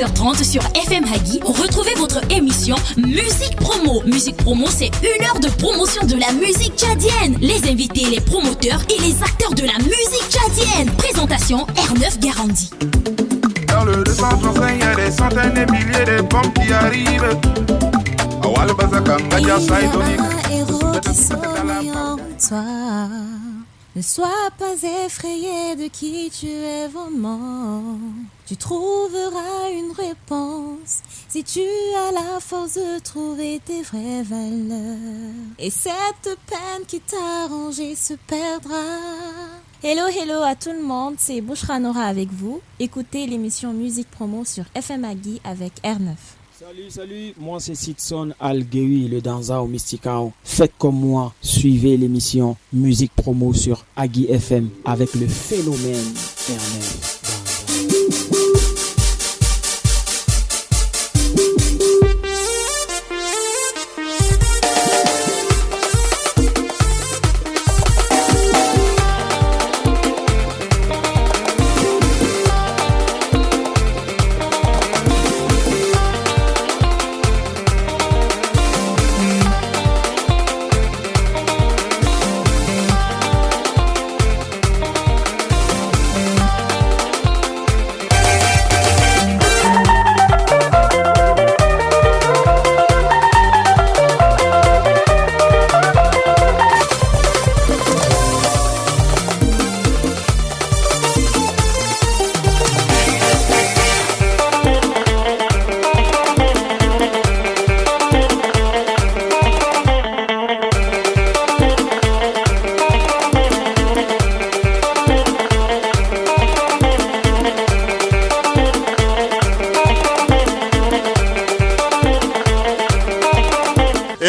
22h30 sur FM Hagi. Retrouvez votre émission Musique Promo. Musique Promo, c'est 1 heure de promotion de la musique tchadienne. Les invités, les promoteurs et les acteurs de la musique tchadienne. Présentation R9 Garandi. Dans le 235, il y a des centaines de milliers de bombes qui arrivent. Il y a un héros qui sommeille en toi. Ne sois pas effrayé de qui tu es vraiment. Tu trouveras une réponse si tu as la force de trouver tes vraies valeurs. Et cette peine qui t'a rangé se perdra. Hello à tout le monde, c'est Bouchra Nora avec vous. Écoutez l'émission Musique Promo sur FM Hagi avec R9. Salut, moi c'est Sidson Algewi, le danza au Mysticao. Faites comme moi, suivez l'émission Musique Promo sur Hagi FM avec le phénomène R9.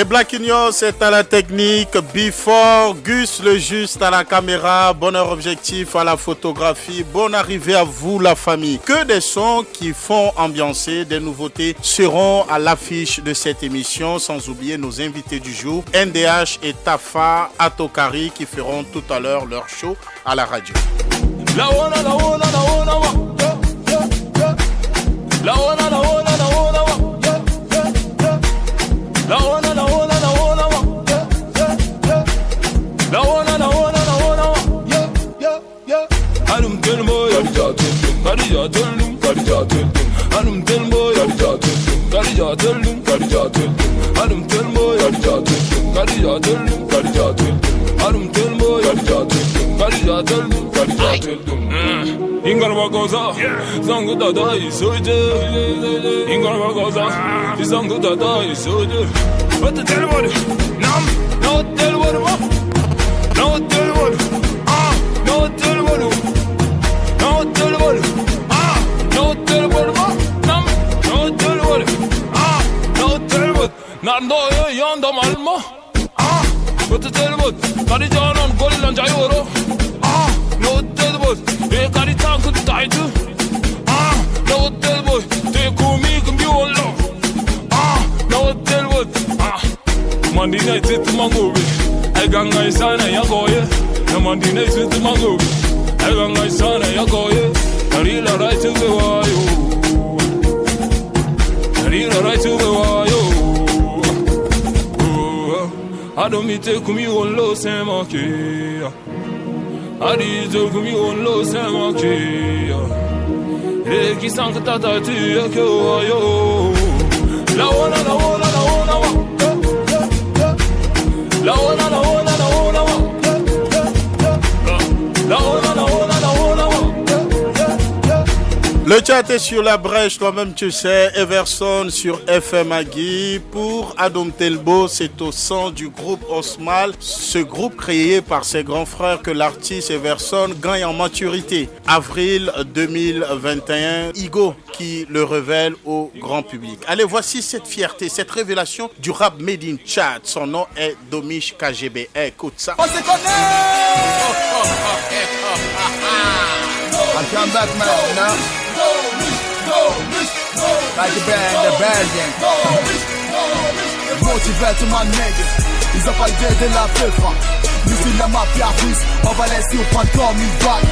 Black Igno, c'est à la technique. Before, Gus le juste à la caméra. Bonheur objectif à la photographie. Bonne arrivée à vous la famille. Que des sons qui font ambiancer. Des nouveautés seront à l'affiche de cette émission. Sans oublier nos invités du jour. NDH et Tafa Atokari qui feront tout à l'heure leur show à la radio. Ingarma goza, zangu dada isoje. Ingarma goza, zangu dada isoje. What the tell what? Nam, no tell what? No tell what? Ah, no tell what? No tell what? Ah, no tell what? Nam, no tell what? Ah, no tell what? Nando yanda malmo. Ah, what the tell what? Kari janan golan jayoro. Ah, no tell what? They carry tank to die too. Ah, no tell what? They call me Kumbiolo. Ah, no tell what? Ah, Mandina is it Mangobi. I ganga sana yagoye. The Mandina is it Mangobi. I ganga sana yagoye. Narila right to the wayo. Narila right to the wayo. I don't meet to me on low semaki. Adi kumi onlo semaki. Reki sankata tu yakyo ayo. La ona la ona la ona wa. La ona la ona la ona wa. La ona la ona la ona wa. Le chat est sur la brèche, toi-même tu sais. Everson sur FM Hagi. Pour Adom Telbo, c'est au sein du groupe Osmal. Ce groupe créé par ses grands frères que l'artiste Everson gagne en maturité. Avril 2021, Igo qui le révèle au grand public. Allez, voici cette fierté, cette révélation du rap made in Tchad. Son nom est Domish KGB. Écoute ça. On se connaît. I come back, man, you know? Like a band, the band gang. Motivé to my niggas. Ils ont pas le dé de la peufra. Musique la mafia russe, on va les surprendre comme une balle.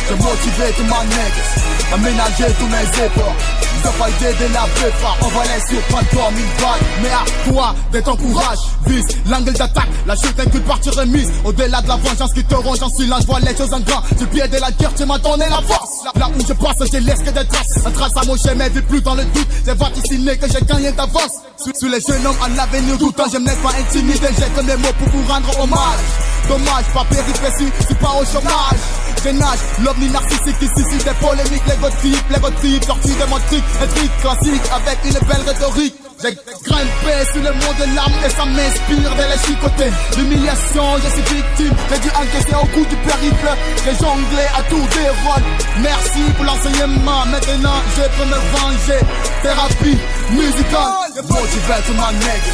J'ai motivé tous ma nègres, aménagé tous mes efforts. Ils ont pas idée de la plupart, on va les surprendre comme une balle. Mais à toi, de ton courage, vise l'angle d'attaque. La chute est qu'une partie remise. Au-delà de la vengeance qui te ronge en silence, vois les choses en grand. Du pied de la guerre, tu m'as donné la force. Là où je passe, je laisse que des traces. Un trace à mon chemin, vis plus dans le doute. J'ai vaticiné que j'ai gagné d'avance. Sous les jeunes hommes en avenir, tout temps, je me laisse pas intimider. J'ai que mes mots pour vous rendre hommage. Dommage, pas péripétie, c'est pas au chômage. Je nage, l'ovni narcissique qui suscite des polémiques. Les trip, sorti de mon truc. Un truc classique avec une belle rhétorique. J'ai grimpé sur le monde de l'âme et ça m'inspire de les chicoter. L'humiliation, je suis victime. J'ai dû encaisser au coup du périple. J'ai jonglé à tour des rôles. Merci pour l'enseignement. Maintenant, je peux me venger. Thérapie musicale. Motivé tout ma nègre.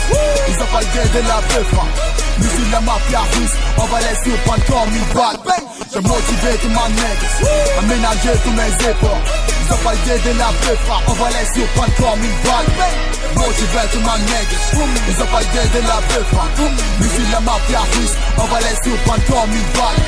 Ils ont pas idée de la bœuf. Musique la mafia russe, on va les surprendre comme une balle. J'ai motivé tout ma nègre, aménagé tous mes efforts. Ils ont pas idée de la bœuf, on va les surprendre comme une balle. Motivé tout ma nègre, ils ont pas idée de la bœuf. Musique la mafia russe, on va les surprendre comme une balle.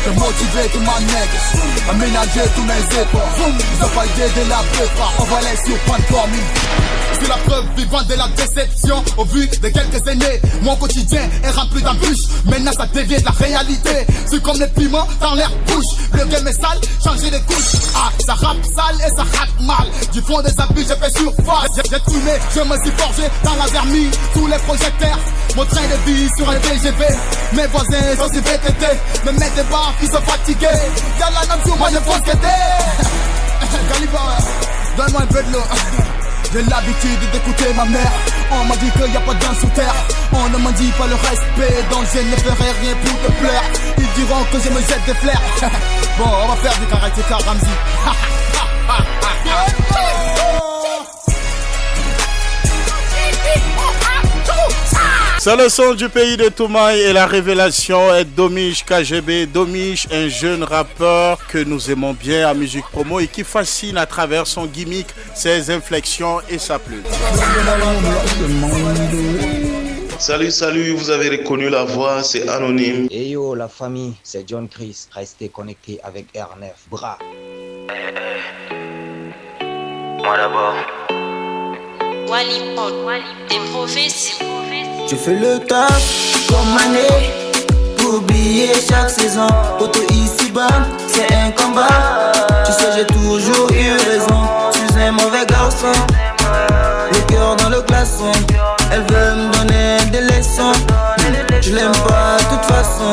J'ai motivé tout ma nègre, aménagé tous mes efforts. Ils ont pas idée de la bœuf, on va les surprendre comme une balle. C'est la preuve vivante de la déception. Au vu de quelques années, mon quotidien est rempli d'embûches. Maintenant ça devient de la réalité. C'est comme les piments dans l'air bouche. Le game est sale, changer de couche. Ah, ça rappe sale et ça rappe mal. Du fond des abus, j'ai fait surface. J'ai tourné, je me suis forgé dans la vermine. Tous les projecteurs, mon train de vie sur un TGV. Mes voisins sont sur VTT. Me mettent des barres, ils sont fatigués. Y'a la nature, moi je pense que t'es Calibre, donne-moi un peu de l'eau. J'ai l'habitude d'écouter ma mère. On m'a dit qu'il n'y a pas de dans sous terre. On ne m'a dit pas le respect, donc je ne ferai rien pour te plaire. Ils diront que je me jette des flairs. Bon, on va faire du karatéka, Ramzi. C'est le son du pays de Toumaï et la révélation est Domiche KGB. Domiche, un jeune rappeur que nous aimons bien à Musique Promo et qui fascine à travers son gimmick, ses inflexions et sa plume. Salut, vous avez reconnu la voix, c'est Anonyme. Hey yo, la famille, c'est John Chris. Restez connectés avec R9. Bra. Moi d'abord. Wally, des prophéties. Je fais le taf comme année pour oublier chaque saison. Auto ici-bas, c'est un combat. Tu sais, j'ai toujours eu raison. Tu es un mauvais garçon, le cœur dans le glaçon. Elle veut me donner des leçons. Je l'aime pas de toute façon.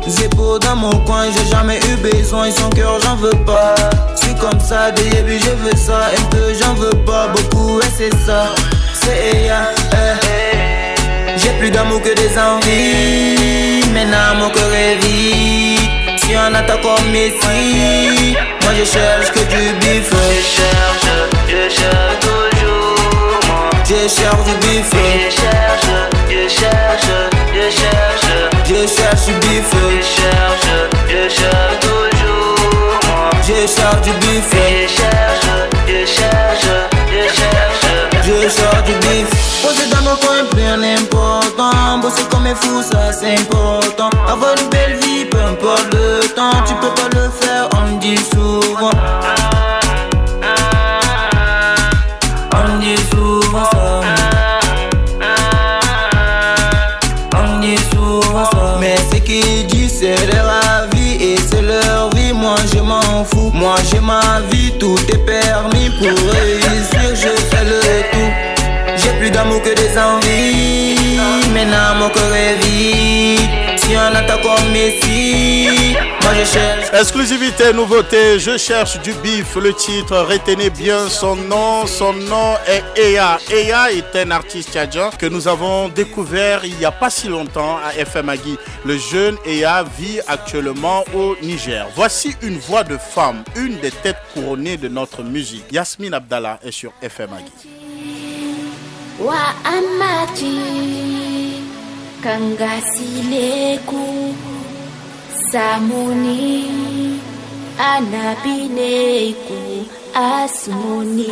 Zépo dans mon coin, j'ai jamais eu besoin. Son cœur, j'en veux pas. C'est comme ça, dès le début, je veux ça. Un peu, j'en veux pas. Beaucoup, et c'est ça. C'est j'ai plus d'amour que des envies. Maintenant mon cœur est vide. Si on attaque comme Messi, moi je cherche que du bif. Je cherche toujours moi. Je cherche du bif. Je cherche du bif. Je cherche toujours moi. Je cherche du bif. Je cherche du bif. Poser dans mon coin, plus rien important. Bosser comme un fou, ça c'est important. Avoir une belle vie, peu importe le temps. Tu peux pas le faire, on me dit souvent. On me dit souvent ça. On me dit souvent ça. Mais ce qu'ils disent, c'est leur avis et c'est leur vie. Moi je m'en fous. Moi j'ai ma vie, tout est permis. Pour réussir, je fais le tout. J'ai plus d'amour que des envies. Maintenant mon cœur est vide. Si on attaque comme Messi, moi je cherche. Exclusivité, nouveauté, je cherche du bif. Le titre, retenez bien son nom. Son nom est Eya. Eya est un artiste tchadien que nous avons découvert il n'y a pas si longtemps à FM Agui. Le jeune Eya vit actuellement au Niger. Voici une voix de femme, une des têtes couronnées de notre musique. Yasmine Abdallah est sur FM Agui. Wa amati kangasileku samuni anabineku asmuni.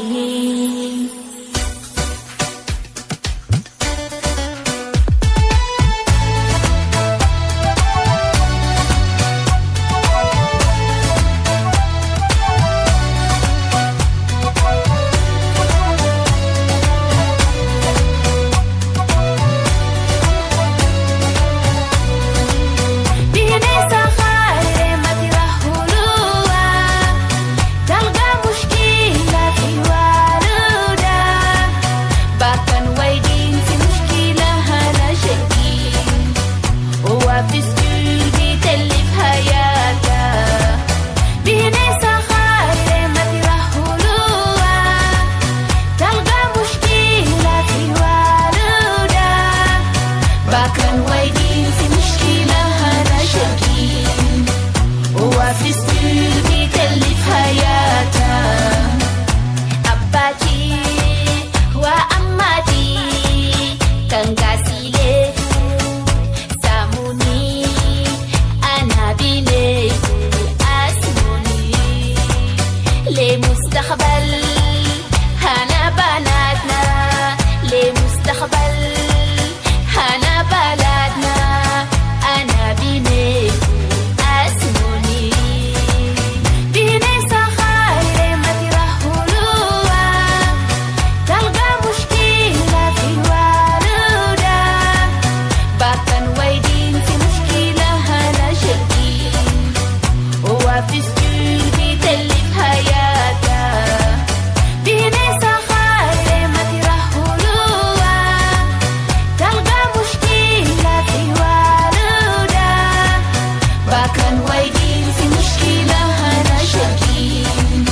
كان وايدين في مشكلة أنا شاكين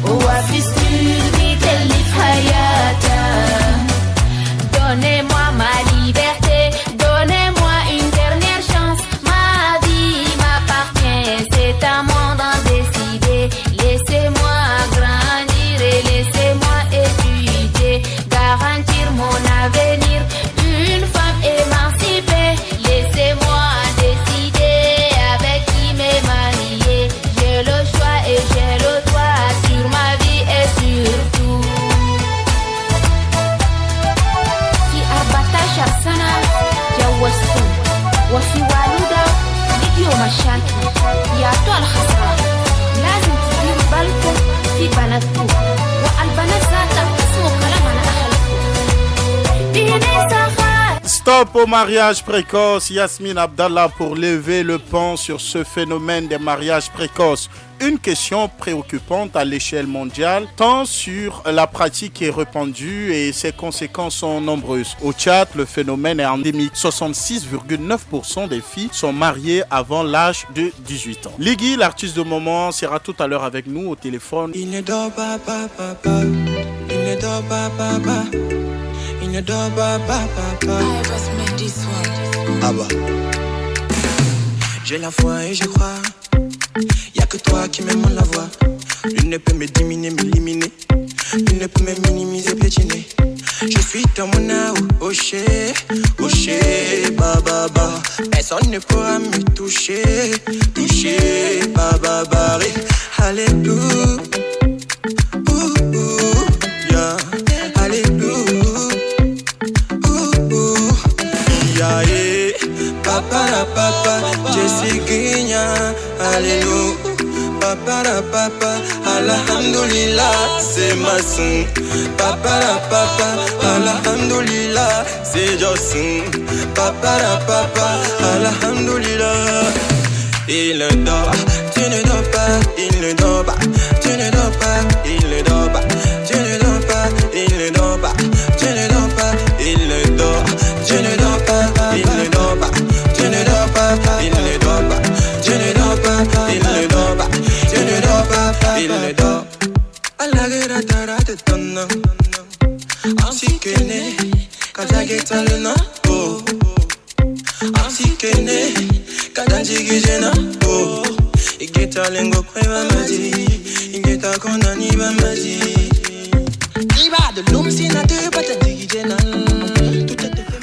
وفي ستيل بيتلف حياته. Donnez-moi ma liberté, donnez-moi une dernière chance. Ma vie m'appartient, c'est à moi d'en décider. Laissez-moi grandir et laissez-moi étudier, garantir mon avenir, une femme émancipée. Laissez-moi décider avec qui me marier. J'ai le choix et j'ai le droit sur ma vie et sur tout. في 14 سنة جوزته وفي والدة لقيوا مشاكل. يا طول خسارة لازم تديروا بالكم في بناتكم والبنات ذاتها اسمه كلام أنا أخلكم. بيني سخاء. Stop au mariage précoce. Yasmine Abdallah pour lever le pont sur ce phénomène des mariages précoces. Une question préoccupante à l'échelle mondiale, tant sur la pratique qui est répandue et ses conséquences sont nombreuses. Au Tchad, le phénomène est endémique. 66,9% des filles sont mariées avant l'âge de 18 ans. Ligui, l'artiste de moment, sera tout à l'heure avec nous au téléphone. Il ne dort pas, papa. Il ne dort pas, papa. Il ne dort pas, papa. Ah bah. J'ai la foi et je crois. Y'a que toi qui m'aimes la voix. Nul ne peut me diminuer, m'éliminer. Nul ne peut me minimiser, piétiner. Je suis dans mon âme, oh chez, ba ba ba. Personne ne pourra me toucher, ba ba ba. Alléluia, yeah. Alléluia, yeah, yeah. Papa la papa, je suis guignard. Alléluia, papa la papa, alhamdulillah, c'est ma son. Papa la papa, alhamdulillah, c'est Josun. Papa la papa, alhamdulillah. Il ne dort, tu ne dors pas, il ne dort pas, tu ne dors pas, il ne dort pas, tu ne dors pas, il ne dort pas, tu ne dors pas, il ne dort, tu ne dors pas, il ne dort pas, tu ne dors pas, il ne dort pas, tu ne dors pas, il ne dort pas, tu ne dors pas, il ne dort. Allah guerra tara te tonna, ainsi que né, kada geta le na oh, ainsi que né, kada jigijena oh, igeta lengo prema maji, igeta konani ba maji, iba de l'homme si na te bata jigijena.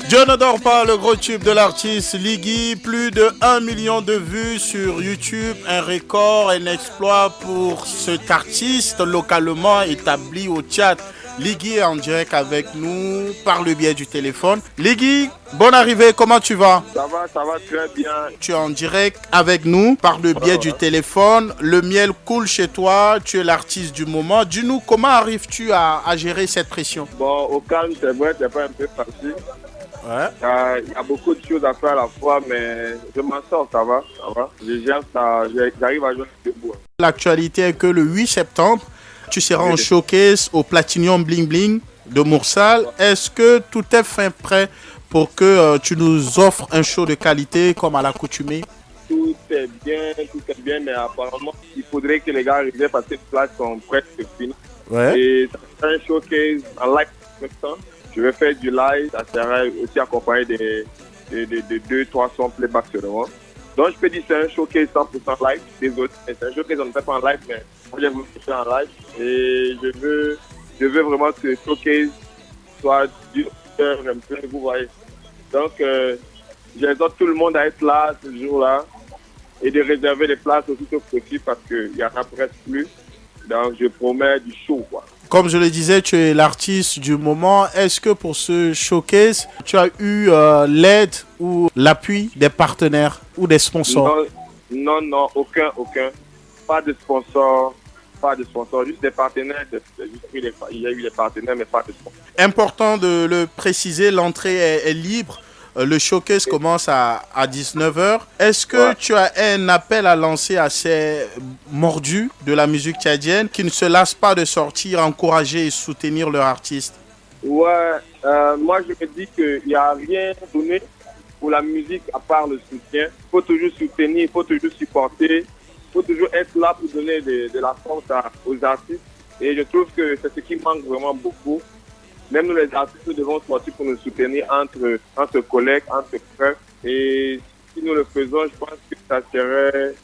Dieu ne dort pas, le gros tube de l'artiste Ligui, plus de 1 million de vues sur YouTube, un record, un exploit pour cet artiste localement établi au Tchad. Ligui est en direct avec nous par le biais du téléphone. Ligui, bonne arrivée, comment tu vas? Ça va très bien. Tu es en direct avec nous par le biais du téléphone. Le miel coule chez toi, tu es l'artiste du moment. Dis-nous, comment arrives-tu à gérer cette pression? Bon, au calme, c'est vrai, c'est pas un peu facile. Ouais. Il y a beaucoup de choses à faire à la fois, mais je m'en sors, ça va. Je gère ça, j'arrive à jouer debout. L'actualité est que le 8 septembre, tu seras en showcase au Platinum Bling Bling de Moursal. Est-ce que tout est fin prêt pour que tu nous offres un show de qualité comme à l'accoutumée? Tout est bien, mais apparemment, il faudrait que les gars arrivent parce que les places sont presque finies. Ouais. Et ça sera un showcase en live maintenant. Je vais faire du live, ça sera aussi accompagné de 2-3 sons playback seulement. Donc je peux dire que c'est un showcase 100% live. Désolé, c'est un showcase, on ne fait pas en live, mais moi j'ai voulu faire en live. Et je veux vraiment que ce showcase soit dur un peu, vous voyez. Donc j'exhorte tout le monde à être là ce jour-là et de réserver les places aussi tôt que possible parce qu'il n'y en a presque plus. Donc je promets du show, quoi. Comme je le disais, tu es l'artiste du moment. Est-ce que pour ce showcase, tu as eu l'aide ou l'appui des partenaires ou des sponsors? Non, aucun. Pas de sponsors, juste des partenaires. Il y a eu des partenaires, mais pas de sponsors. Important de le préciser, l'entrée est libre. Le showcase commence à 19h. Est-ce que tu as un appel à lancer à ces mordus de la musique tchadienne qui ne se lassent pas de sortir, encourager et soutenir leur artiste? Ouais, moi je me dis qu'il n'y a rien donné pour la musique, à part le soutien, il faut toujours soutenir, il faut toujours supporter, il faut toujours être là pour donner de la force aux artistes. Et je trouve que c'est ce qui manque vraiment beaucoup. Même nous les artistes, nous devons sortir pour nous soutenir entre collègues, entre frères. Et si nous le faisons, je pense que ça serait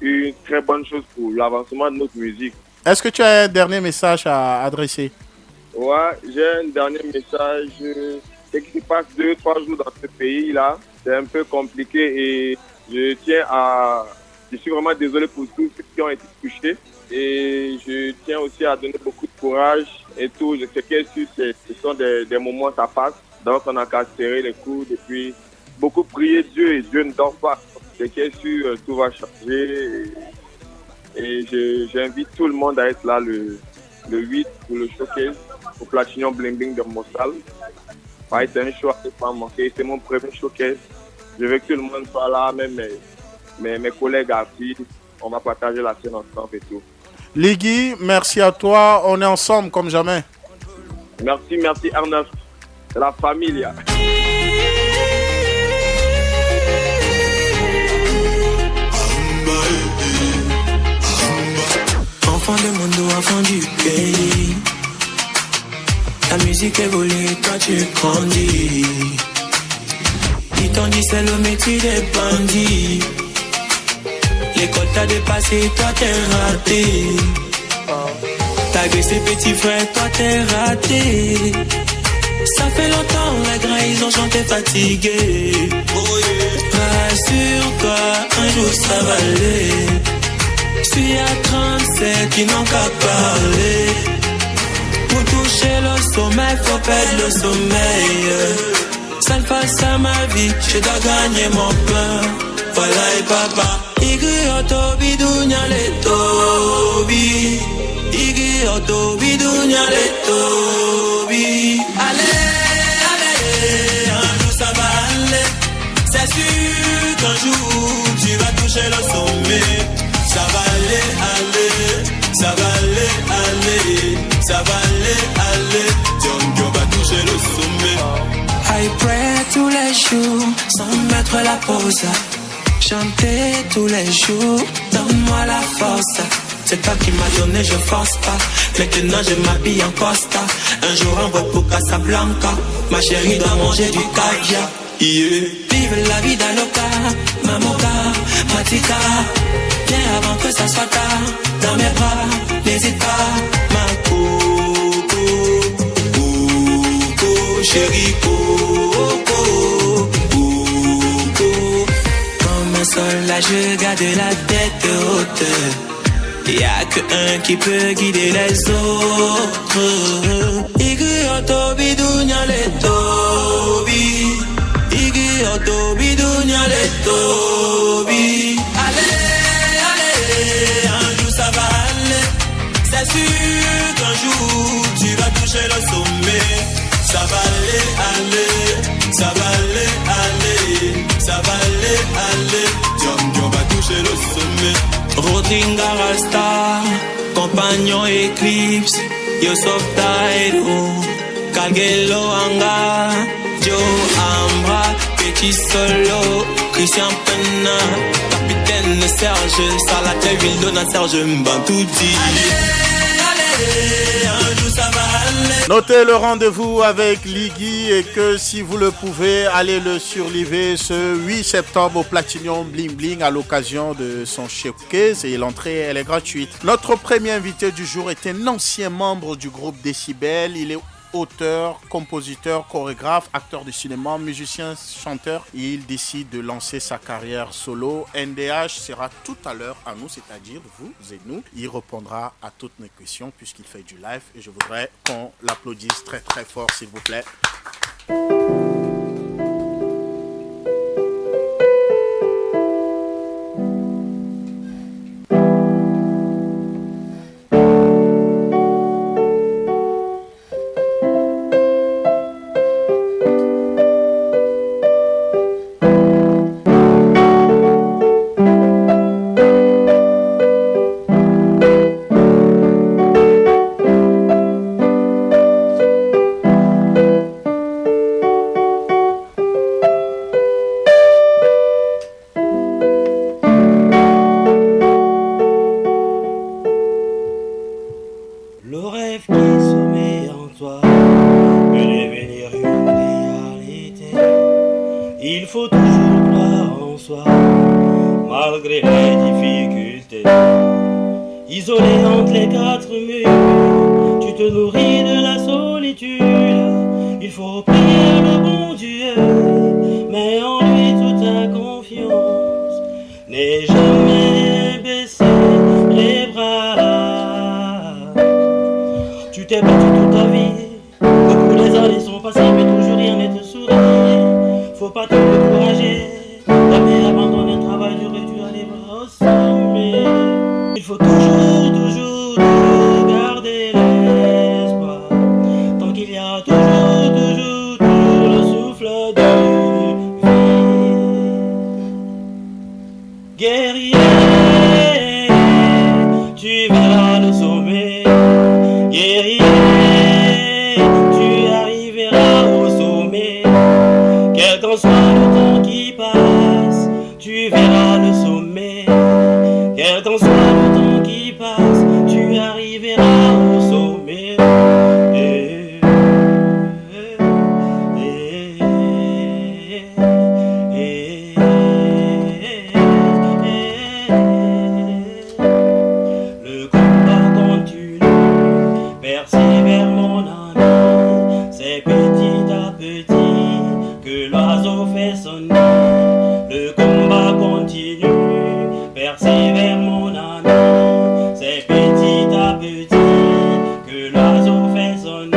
une très bonne chose pour l'avancement de notre musique. Est-ce que tu as un dernier message à adresser? Ouais, j'ai un dernier message. C'est qu'il se passe 2-3 jours dans ce pays-là. C'est un peu compliqué et je suis vraiment désolé pour tous ceux qui ont été touchés. Et je tiens aussi à donner beaucoup de courage et tout. Je sais que ce sont des moments, ça passe. Donc on n'a qu'à serrer les coudes et puis beaucoup prier Dieu et Dieu ne dort pas. C'est que tout va changer. Et j'invite tout le monde à être là le 8 pour le showcase au Platinum Bling Bling de Mossal. C'est un show à ne pas manquer. C'est mon premier showcase. Je veux que tout le monde soit là, même mes collègues artistes. On va partager la scène ensemble et tout. Liggy, merci à toi. On est ensemble comme jamais. Merci Arnaud. C'est la famille. Enfant de monde, enfant du pays. La musique évolue, toi tu grandis. Ils t'ont dit c'est le métier des bandits. L'école t'a dépassé, toi t'es raté. T'as agressé petit frère, toi t'es raté. Ça fait longtemps, les grands ils ont chanté fatigué. Rassure-toi, un jour ça va aller. Suis à 37, ils n'ont qu'à parler. Pour toucher le sommeil, faut perdre le sommeil. Ça le passe à ma vie, je dois gagner mon pain. Voilà et papa. Igi otobi dunya le tobi. Igi otobi dunya le tobi. Allez, un jour ça va aller. C'est sûr qu'un jour tu vas toucher le sommet. Ça va aller, ça va aller, ça va aller. Donc on va toucher le sommet. I pray tous les jours sans mettre la pause. Chanter tous les jours, donne-moi la force. C'est toi qui m'as donné, je force pas. Maintenant je m'habille en Costa. Un jour on va pour Casablanca. Ma chérie doit manger du caviar. Yeah. Vive la vida loca, mamoka, matika. Viens avant que ça soit tard. Dans mes bras, n'hésite pas. Ma coco, coco, chérie coco. Là je garde la tête haute. Y'a que un qui peut guider les autres. Igi otobi dunya le tobi. Igi otobi dunya le tobi. Allez, un jour ça va aller. C'est sûr qu'un jour tu vas toucher le sommet. Ça va aller, ça va aller, ça va aller. On va toucher le sommet. Rodringa Rasta, compagnon Eclipse, Yosef Taïdo, Kagelo Anga, Joe Ambra, Petit Solo, Christian Penna, Capitaine Serge, Salate Wildona Serge Mbantoudi. Allez, un jour ça va aller. Notez le rendez-vous avec Liggy et que si vous le pouvez, allez le surliver ce 8 septembre au Platinum Bling Bling à l'occasion de son showcase et l'entrée elle est gratuite. Notre premier invité du jour est un ancien membre du groupe Décibel. Il est auteur, compositeur, chorégraphe, acteur de cinéma, musicien, chanteur. Et il décide de lancer sa carrière solo. NDH sera tout à l'heure à nous, c'est-à-dire vous et nous. Il répondra à toutes nos questions puisqu'il fait du live. Et je voudrais qu'on l'applaudisse très très fort, s'il vous plaît. Isolé entre les quatre murs, tu te nourris de la solitude. Il faut prier le bon Dieu, mais en lui toute ta confiance. N'aie jamais baissé les bras. Tu t'es battu toute ta vie, beaucoup les années sont passées, mais toujours rien ne te sourit. Faut pas te décourager, jamais abandonner le travail, j'aurais dû aller au sommet. Il faut toujours garder l'espoir, tant qu'il y a toujours le souffle de vie. Guerrier, tu verras le sommet. Guerrier, tu arriveras au sommet. Quel qu'en soit le temps qui passe, tu verras le sommet. Quel qu'en soit le temps qui passe, tu arriveras au sommet. Le combat continue, persévère mon ami. C'est petit à petit que l'oiseau fait sonner. Le combat continue, persévère mon ami. C'est petit à petit que l'oiseau fait sonner.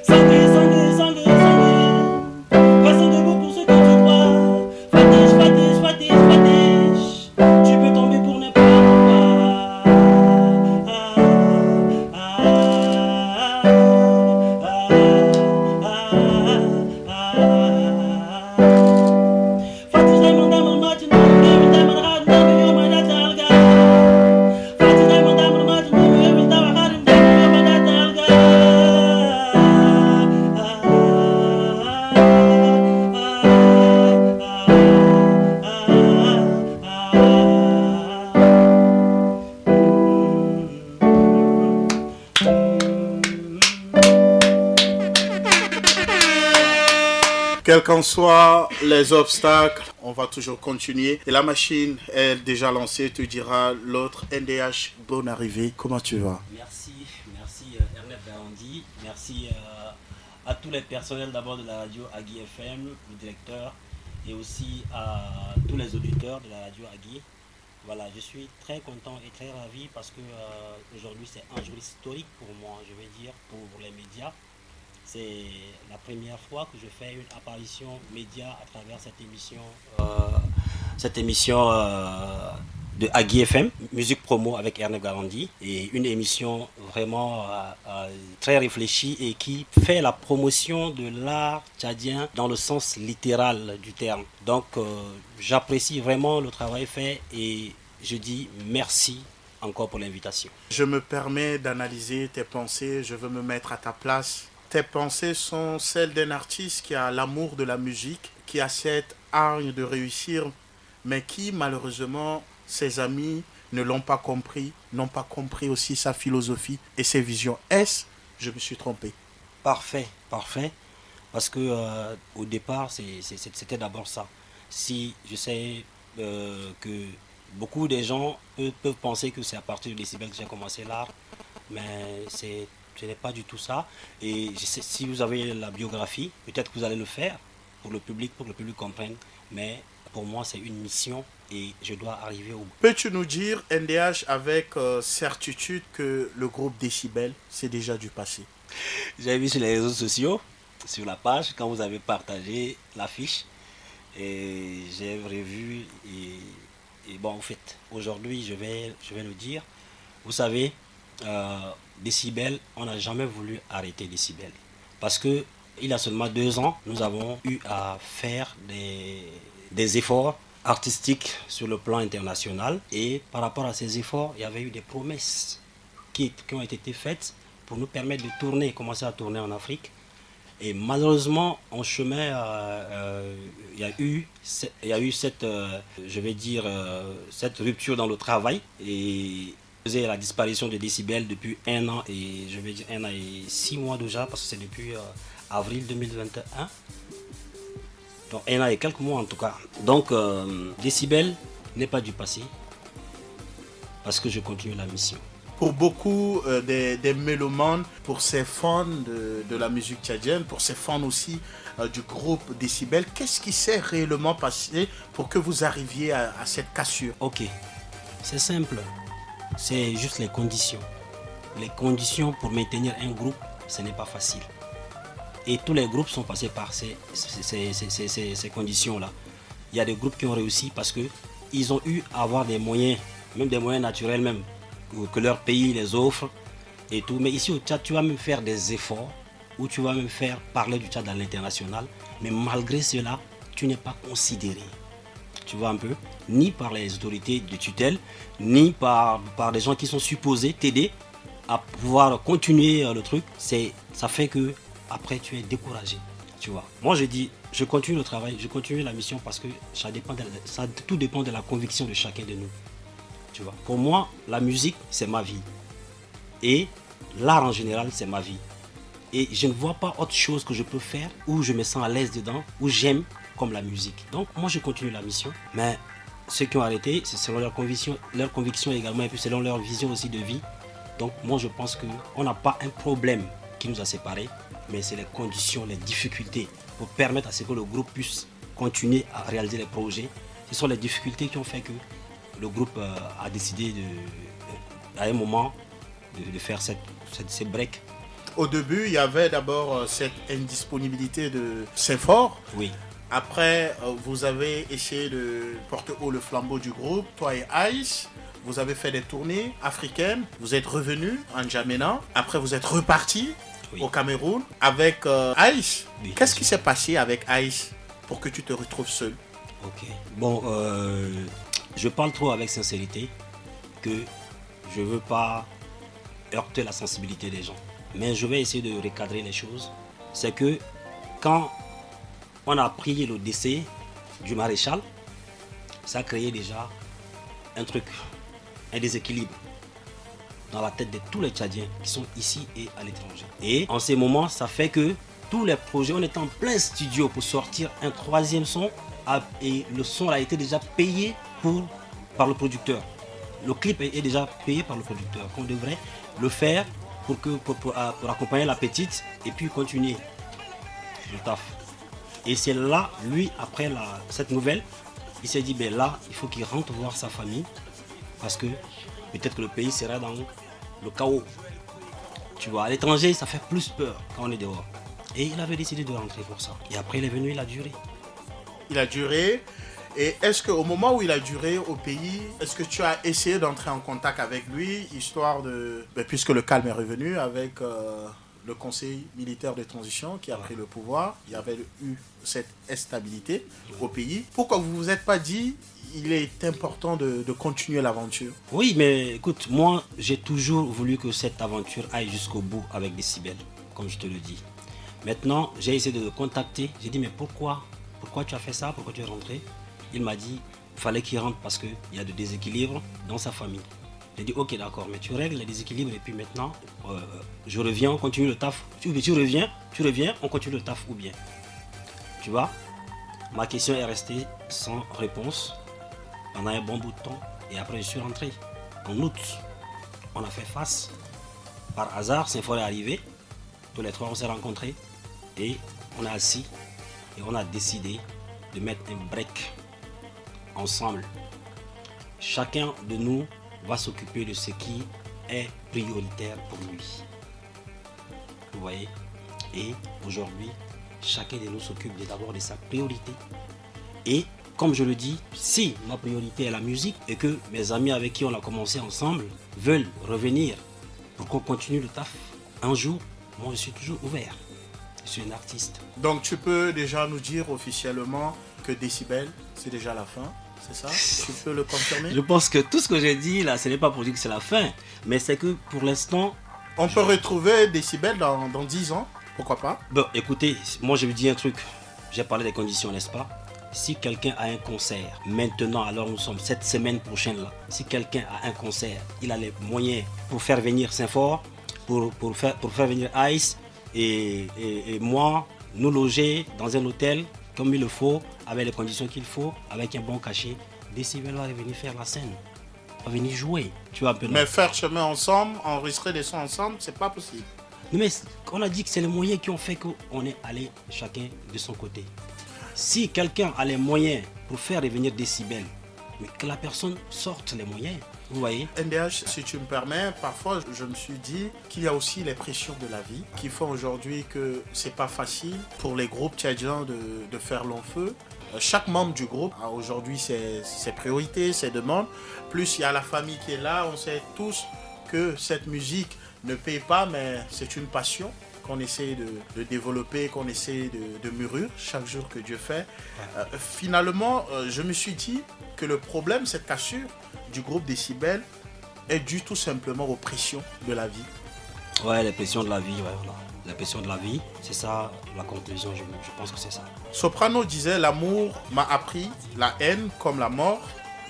Sangue, sangue, sangue, sangue, reste debout pour ce que tu crois. Fatige, fatige, fatige, fatige, tu peux tomber pour ne pas voir. Quels qu'en soient les obstacles, on va toujours continuer. Et la machine est déjà lancée, te dira l'autre. NDH, bonne arrivée. Comment tu vas? Merci Ernest Garandi. Merci à tous les personnels d'abord de la radio Agui FM, le directeur, et aussi à tous les auditeurs de la radio Agui. Voilà, je suis très content et très ravi parce que aujourd'hui c'est un jour historique pour moi, je vais dire, pour les médias. C'est la première fois que je fais une apparition média à travers cette émission de Agui FM, Musique Promo avec Ernest Garandi, et une émission vraiment très réfléchie et qui fait la promotion de l'art tchadien dans le sens littéral du terme. Donc j'apprécie vraiment le travail fait et je dis merci encore pour l'invitation. Je me permets d'analyser tes pensées, je veux me mettre à ta place. Tes pensées sont celles d'un artiste qui a l'amour de la musique, qui a cette hargne de réussir, mais qui malheureusement, ses amis ne l'ont pas compris, n'ont pas compris aussi sa philosophie et ses visions. Est-ce que je me suis trompé? Parfait. Parce que au départ, c'était d'abord ça. Si je sais que beaucoup de gens peuvent penser que c'est à partir de Décibel que j'ai commencé l'art, mais ce n'est pas du tout ça. Et si vous avez la biographie, peut-être que vous allez le faire pour que le public comprenne. Mais pour moi, c'est une mission et je dois arriver au bout. Peux-tu nous dire, NDH, avec certitude que le groupe Décibel, c'est déjà du passé? J'ai vu sur les réseaux sociaux, sur la page, quand vous avez partagé l'affiche. Et j'ai revu. Et bon, en fait, aujourd'hui, je vais le dire. Vous savez, Décibel, on n'a jamais voulu arrêter Décibel. Parce que il y a seulement 2 ans, nous avons eu à faire des efforts artistiques sur le plan international. Et par rapport à ces efforts, il y avait eu des promesses qui ont été faites pour nous permettre de commencer à tourner en Afrique. Et malheureusement, en chemin, il y a eu cette, cette rupture dans le travail. Et la disparition de Décibel depuis 1 an et 1 an et 6 mois déjà, parce que c'est depuis avril 2021. Donc 1 an et quelques mois en tout cas. Donc Décibel n'est pas du passé. parce que je continue la mission. Pour beaucoup des mélomanes, pour ces fans de la musique tchadienne, pour ces fans aussi du groupe Décibel, qu'est-ce qui s'est réellement passé pour que vous arriviez à cette cassure? Ok, c'est simple, c'est juste les conditions. Les conditions pour maintenir un groupe, ce n'est pas facile. Et tous les groupes sont passés par ces conditions-là. Il y a des groupes qui ont réussi parce qu'ils ont eu à avoir des moyens, même des moyens naturels même, que leur pays les offre et tout. Mais ici au Tchad, tu vas même faire des efforts ou tu vas même faire parler du Tchad à l'international. Mais malgré cela, tu n'es pas considéré. Tu vois un peu, ni par les autorités de tutelle, ni par des gens qui sont supposés t'aider à pouvoir continuer le truc. Ça fait que après tu es découragé. Tu vois. Moi je dis, je continue le travail, je continue la mission parce que tout dépend de la conviction de chacun de nous. Tu vois. Pour moi, la musique, c'est ma vie. Et l'art en général, c'est ma vie. Et je ne vois pas autre chose que je peux faire où je me sens à l'aise dedans, où j'aime comme la musique. Donc moi, je continue la mission. Mais ceux qui ont arrêté, c'est selon leur conviction également, et puis selon leur vision aussi de vie. Donc moi, je pense qu'on n'a pas un problème qui nous a séparés, mais c'est les conditions, les difficultés pour permettre à ce que le groupe puisse continuer à réaliser les projets. Ce sont les difficultés qui ont fait que le groupe a décidé à un moment de faire ces breaks. Au début, il y avait d'abord cette indisponibilité de Saint-Fort. Oui. Après, vous avez essayé de porter haut le flambeau du groupe, toi et Ice. Vous avez fait des tournées africaines. Vous êtes revenu en N'Djamena. Après, vous êtes reparti au Cameroun avec Ice. Oui. Qu'est-ce qui s'est passé avec Ice pour que tu te retrouves seul? Ok. Bon, je parle trop avec sincérité que je ne veux pas heurter la sensibilité des gens. Mais je vais essayer de recadrer les choses. C'est que quand on a appris le décès du maréchal, ça a créé déjà un truc, un déséquilibre dans la tête de tous les Tchadiens qui sont ici et à l'étranger. Et en ces moments, ça fait que tous les projets, on est en plein studio pour sortir un troisième son et le son a été déjà payé par le producteur. Le clip est déjà payé par le producteur. On devrait le faire pour accompagner la petite et puis continuer le taf. Et c'est là, lui, après cette nouvelle, il s'est dit, ben là, il faut qu'il rentre voir sa famille parce que peut-être que le pays sera dans le chaos. Tu vois, à l'étranger, ça fait plus peur quand on est dehors. Et il avait décidé de rentrer pour ça. Et après, il est venu, il a duré. Il a duré. Et est-ce qu'au moment où il a duré au pays, est-ce que tu as essayé d'entrer en contact avec lui, histoire de... puisque le calme est revenu avec le conseil militaire de transition qui a pris le pouvoir, il y avait eu cette instabilité au pays. Pourquoi vous ne vous êtes pas dit, il est important de continuer l'aventure? Oui, mais écoute, moi, j'ai toujours voulu que cette aventure aille jusqu'au bout avec Décibel, comme je te le dis. Maintenant, j'ai essayé de le contacter. J'ai dit, mais pourquoi tu as fait ça? Pourquoi tu es rentré? Il m'a dit qu'il fallait qu'il rentre parce qu'il y a des déséquilibres dans sa famille. J'ai dit ok d'accord, mais tu règles les déséquilibres et puis maintenant je reviens, on continue le taf. Tu reviens, on continue le taf ou bien. Tu vois, ma question est restée sans réponse pendant un bon bout de temps et après je suis rentré. En août, on a fait face. Par hasard, Saint-Fort est arrivé. Tous les trois on s'est rencontrés et on a assis et on a décidé de mettre un break ensemble. Chacun de nous va s'occuper de ce qui est prioritaire pour lui. Vous voyez? Et aujourd'hui, chacun de nous s'occupe d'abord de sa priorité. Et comme je le dis, si ma priorité est la musique et que mes amis avec qui on a commencé ensemble veulent revenir pour qu'on continue le taf, un jour, moi je suis toujours ouvert. Je suis un artiste. Donc tu peux déjà nous dire officiellement que Décibel, c'est déjà la fin, c'est ça? Tu peux le confirmer? Je pense que tout ce que j'ai dit là, ce n'est pas pour dire que c'est la fin, mais c'est que pour l'instant... On peut retrouver Décibel dans 10 ans, pourquoi pas? Bon, écoutez, moi je vous dis un truc, j'ai parlé des conditions, n'est-ce pas? Si quelqu'un a un concert, maintenant, alors nous sommes cette semaine prochaine là, si quelqu'un a un concert, il a les moyens pour faire venir Saint-Fort, pour faire venir Ice, et moi, nous loger dans un hôtel comme il le faut, avec les conditions qu'il faut, avec un bon cachet, Décibel va revenir faire la scène. venir jouer. Tu vois un peu. Mais faire chemin ensemble, enregistrer des sons ensemble, c'est pas possible. Mais on a dit que c'est les moyens qui ont fait qu'on est allé chacun de son côté. Si quelqu'un a les moyens pour faire revenir Décibel, mais que la personne sorte les moyens, vous voyez. NDH, si tu me permets, parfois je me suis dit qu'il y a aussi les pressions de la vie qui font aujourd'hui que c'est pas facile pour les groupes tchadiens de faire long feu. Chaque membre du groupe a aujourd'hui ses priorités, ses demandes. Plus il y a la famille qui est là, on sait tous que cette musique ne paye pas, mais c'est une passion qu'on essaie de développer, qu'on essaie de mûrir chaque jour que Dieu fait. Finalement, je me suis dit que le problème, cette cassure du groupe Décibel est due tout simplement aux pressions de la vie. Ouais, les pressions de la vie, ouais, voilà. La pression de la vie, c'est ça la conclusion, je pense que c'est ça. Soprano disait, l'amour m'a appris, la haine comme la mort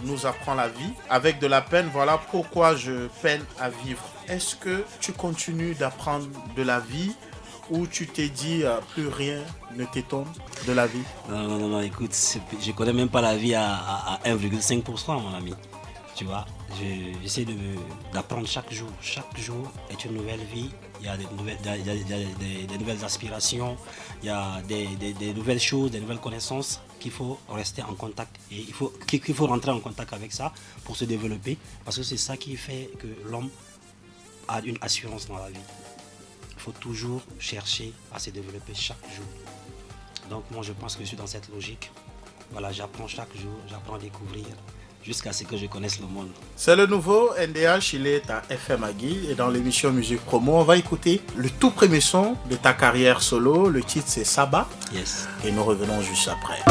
nous apprend la vie. Avec de la peine, voilà pourquoi je peine à vivre. Est-ce que tu continues d'apprendre de la vie ou tu t'es dit plus rien ne t'étonne de la vie? Non, écoute, je connais même pas la vie à 1,5%, mon ami. Tu vois, j'essaie d'apprendre chaque jour. Chaque jour est une nouvelle vie. Il y a des nouvelles aspirations, il y a des nouvelles choses, des nouvelles connaissances qu'il faut rester en contact. Et qu'il faut rentrer en contact avec ça pour se développer. Parce que c'est ça qui fait que l'homme a une assurance dans la vie. Il faut toujours chercher à se développer chaque jour. Donc moi je pense que je suis dans cette logique. Voilà, j'apprends chaque jour, j'apprends à découvrir jusqu'à ce que je connaisse le monde. C'est le nouveau NDH, il est à FM Agui et dans l'émission Musique Promo, on va écouter le tout premier son de ta carrière solo. Le titre c'est Saba. Yes. Et nous revenons juste après.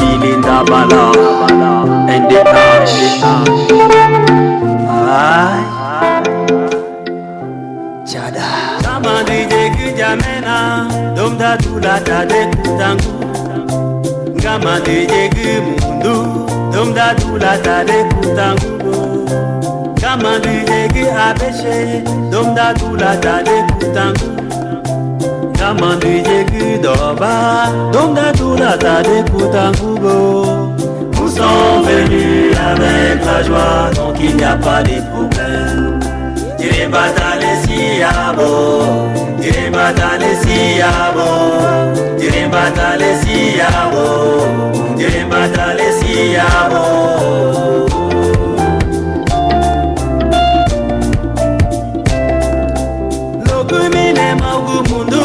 Domda dula tade kutangu Kama ndujegi abeshe Domda dula tade kutangu Kama ndujegi doba Domda dula tade kutangu Nous sommes venus avec la joie Donc il n'y a pas de problème Dire batale siyabo Dire batale siyabo Dire batale siyabo Dire batale siyabo Lokumine magumundu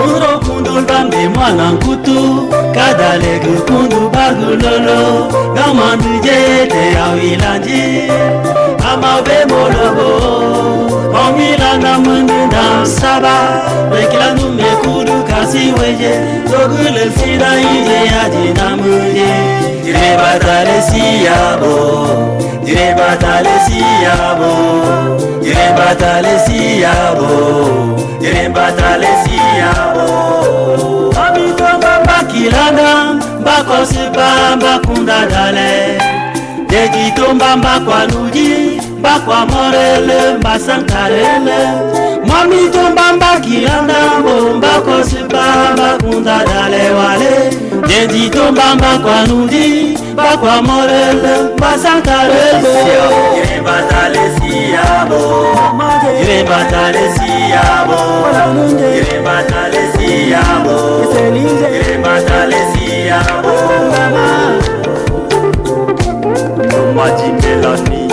Uro kundu bambe mwana nkutu Kadalegu kundu bagulolo Gamandu jete awilanji Amabe molobo Omila na mundu na saba Wekila nume kudu kasi weje Zogule sida ije yaji na muje Dire batale siyabo Dire batale siyabo Dire batale siyabo Dire batale siyabo Amito bamba kilanda Bako sipa mbakunda dale Deji tomba mbakwa nuji Mbakwa morele mbasankarele Mami tomba mbakilanda Mbako sipa mbakunda dale wale Deji tomba mbakwa nuji Mbakwa morele mbasankarele Dire batale siyabo Dire batale siyabo Dire batale siyabo Dire batale siyabo Maji Melanie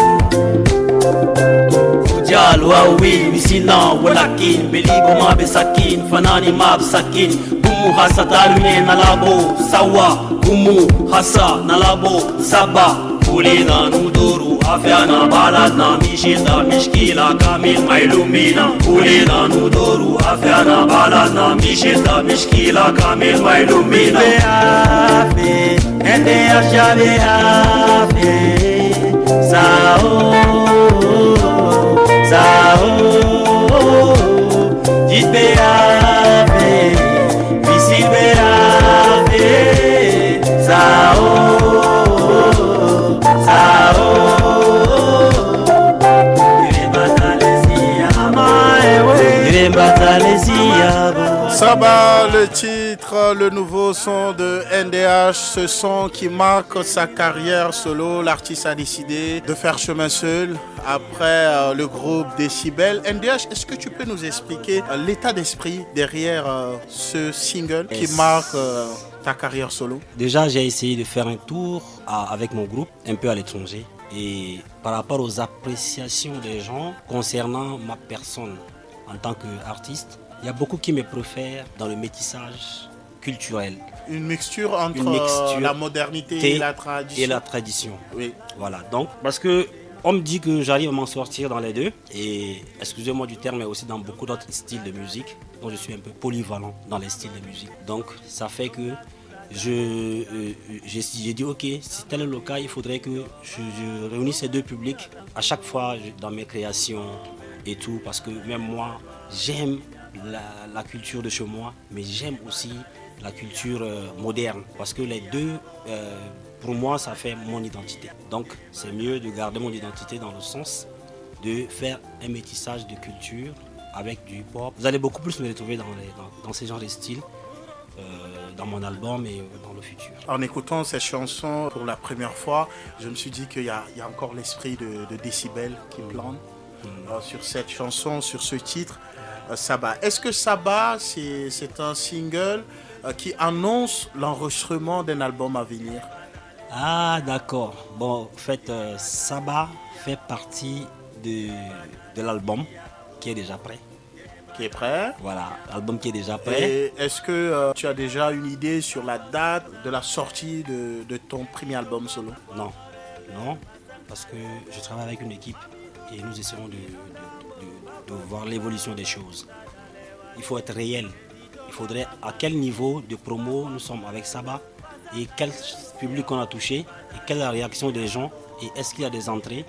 Ujal wawi misina walakin Beligo mabe sakin Fanani mab sakin Gumu hasa darune nalabo Sawa Gumu hasa nalabo Saba Kulina nuduru Afyana baladna Mishilda mishkila kamil mailumina Kulina nuduru Afyana baladna Mishilda mishkila kamil mailumina Afe Ende ashave afe Sao Jitbe afe Visilbe afe Sao Saba, le titre titre, le nouveau son de NDH, ce son qui marque sa carrière solo. L'artiste a décidé de faire chemin seul après le groupe Décibel. NDH, est-ce que tu peux nous expliquer l'état d'esprit derrière ce single qui marque ta carrière solo? Déjà, j'ai essayé de faire un tour avec mon groupe, un peu à l'étranger. Et par rapport aux appréciations des gens concernant ma personne en tant qu'artiste, il y a beaucoup qui me préfèrent dans le métissage culturel. Une mixture entre la modernité et la tradition. Et la tradition. Oui. Voilà, donc, parce que on me dit que j'arrive à m'en sortir dans les deux. Et excusez-moi du terme, mais aussi dans beaucoup d'autres styles de musique. Donc je suis un peu polyvalent dans les styles de musique. Donc ça fait que j'ai dit ok, si tel est le cas, il faudrait que je réunisse ces deux publics à chaque fois dans mes créations et tout, parce que même moi j'aime la culture de chez moi, mais j'aime aussi la culture moderne, parce que les deux pour moi ça fait mon identité. Donc c'est mieux de garder mon identité dans le sens de faire un métissage de culture avec du hip-hop. Vous allez beaucoup plus me retrouver dans ces genres de styles dans mon album et dans le futur. En écoutant ces chansons pour la première fois, je me suis dit qu'il y a encore l'esprit de Décibel qui plane sur cette chanson, sur ce titre, Saba. Est-ce que Saba, c'est un single qui annonce l'enregistrement d'un album à venir? Ah d'accord. Bon, en fait, Saba fait partie de l'album qui est déjà prêt. Qui est prêt. Voilà, l'album qui est déjà prêt. Et est-ce que tu as déjà une idée sur la date de la sortie de ton premier album solo? Non, parce que je travaille avec une équipe et nous essayons de voir l'évolution des choses. Il faut être réel. Il faudrait à quel niveau de promo nous sommes avec Saba et quel public on a touché et quelle est la réaction des gens et est-ce qu'il y a des entrées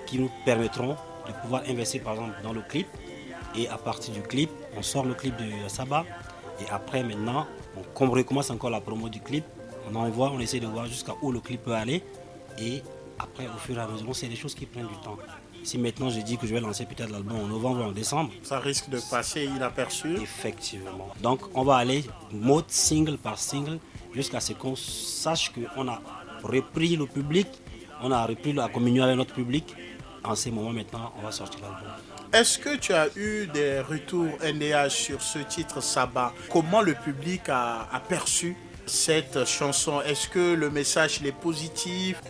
qui nous permettront de pouvoir investir par exemple dans le clip. Et à partir du clip, on sort le clip de Saba. Et après, maintenant, on recommence encore la promo du clip. On envoie, on essaie de voir jusqu'à où le clip peut aller. Et après, au fur et à mesure, c'est des choses qui prennent du temps. Si maintenant je dis que je vais lancer peut-être l'album en novembre ou en décembre, ça risque de passer inaperçu. Effectivement. Donc, on va aller mode single par single jusqu'à ce qu'on sache qu'on a repris le public, on a repris la communion avec notre public. En ces moments, maintenant, on va sortir l'album. Est-ce que tu as eu des retours NDH sur ce titre Saba? Comment le public a perçu cette chanson? Est-ce que le message est positif?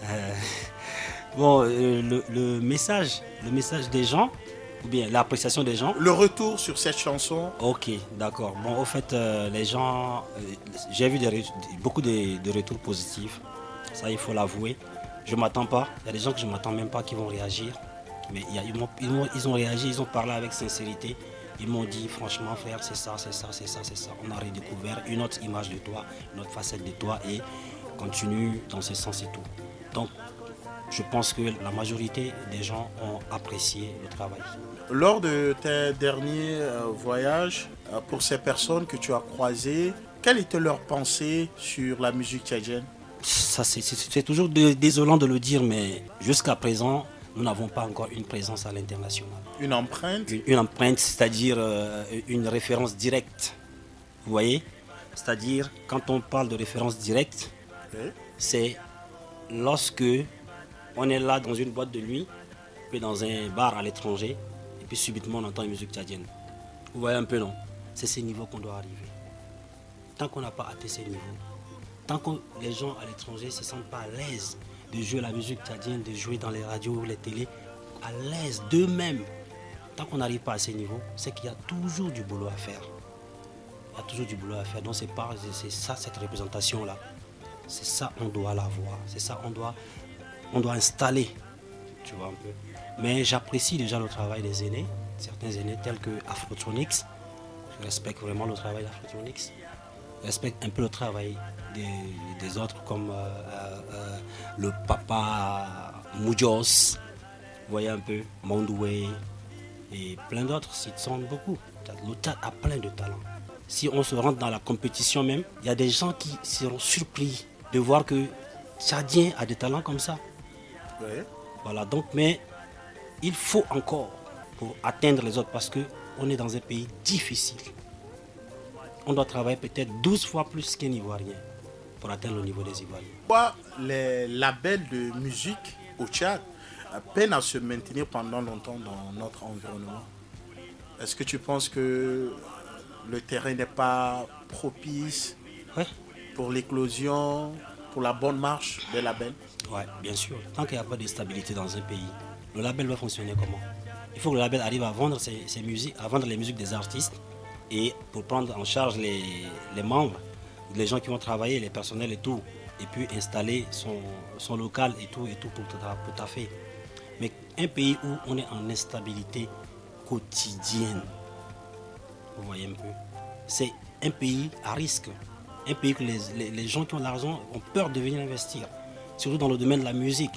Bon, le message des gens, ou bien l'appréciation des gens. Le retour sur cette chanson. Ok, d'accord. Bon, au fait, les gens, j'ai vu beaucoup de retours positifs. Ça, il faut l'avouer. Je ne m'attends pas. Il y a des gens que je ne m'attends même pas qui vont réagir. Mais ils ont réagi, ils ont parlé avec sincérité. Ils m'ont dit, franchement, frère, c'est ça. On a redécouvert une autre image de toi, une autre facette de toi et continue dans ce sens et tout. Donc, je pense que la majorité des gens ont apprécié le travail. Lors de tes derniers voyages, pour ces personnes que tu as croisées, quelle était leur pensée sur la musique tchadienne? Ça, c'est toujours désolant de le dire, mais jusqu'à présent, nous n'avons pas encore une présence à l'international. Une empreinte? Une empreinte, c'est-à-dire une référence directe. Vous voyez? C'est-à-dire, quand on parle de référence directe, c'est lorsque on est là dans une boîte de nuit, puis dans un bar à l'étranger, et puis subitement on entend une musique tchadienne. Vous voyez un peu, non? C'est ces niveaux qu'on doit arriver. Tant qu'on n'a pas atteint ces niveaux, tant que les gens à l'étranger ne se sentent pas à l'aise de jouer la musique tchadienne, de jouer dans les radios ou les télés, à l'aise d'eux-mêmes, tant qu'on n'arrive pas à ces niveaux, c'est qu'il y a toujours du boulot à faire. Il y a toujours du boulot à faire. Donc c'est ça, cette représentation-là. C'est ça, on doit l'avoir. C'est ça, on doit installer. Tu vois un peu. Mais j'apprécie déjà le travail des aînés, certains aînés tels que Afrotronics. Je respecte vraiment le travail d'Afrotronics. Je respecte un peu le travail des autres comme le papa Moujos, vous voyez un peu, Mondoué et plein d'autres, ils sont beaucoup. Le Tchad a plein de talents. Si on se rentre dans la compétition même, il y a des gens qui seront surpris de voir que Tchadien a des talents comme ça. Oui. Voilà, donc, mais il faut encore pour atteindre les autres parce qu'on est dans un pays difficile. on doit travailler peut-être 12 fois plus qu'un Ivoirien pour atteindre le niveau des Ivoiriens. Pourquoi les labels de musique au Tchad peinent à se maintenir pendant longtemps dans notre environnement? Est-ce que tu penses que le terrain n'est pas propice pour l'éclosion, pour la bonne marche des labels? Oui, bien sûr. Tant qu'il n'y a pas de stabilité dans un pays, le label va fonctionner comment? Il faut que le label arrive à vendre ses musiques, à vendre les musiques des artistes et pour prendre en charge les membres, les gens qui vont travailler, les personnels et tout, et puis installer son local et tout pour tout à fait. Mais un pays où on est en instabilité quotidienne, vous voyez un peu, c'est un pays à risque. Un pays que les gens qui ont l'argent ont peur de venir investir, surtout dans le domaine de la musique.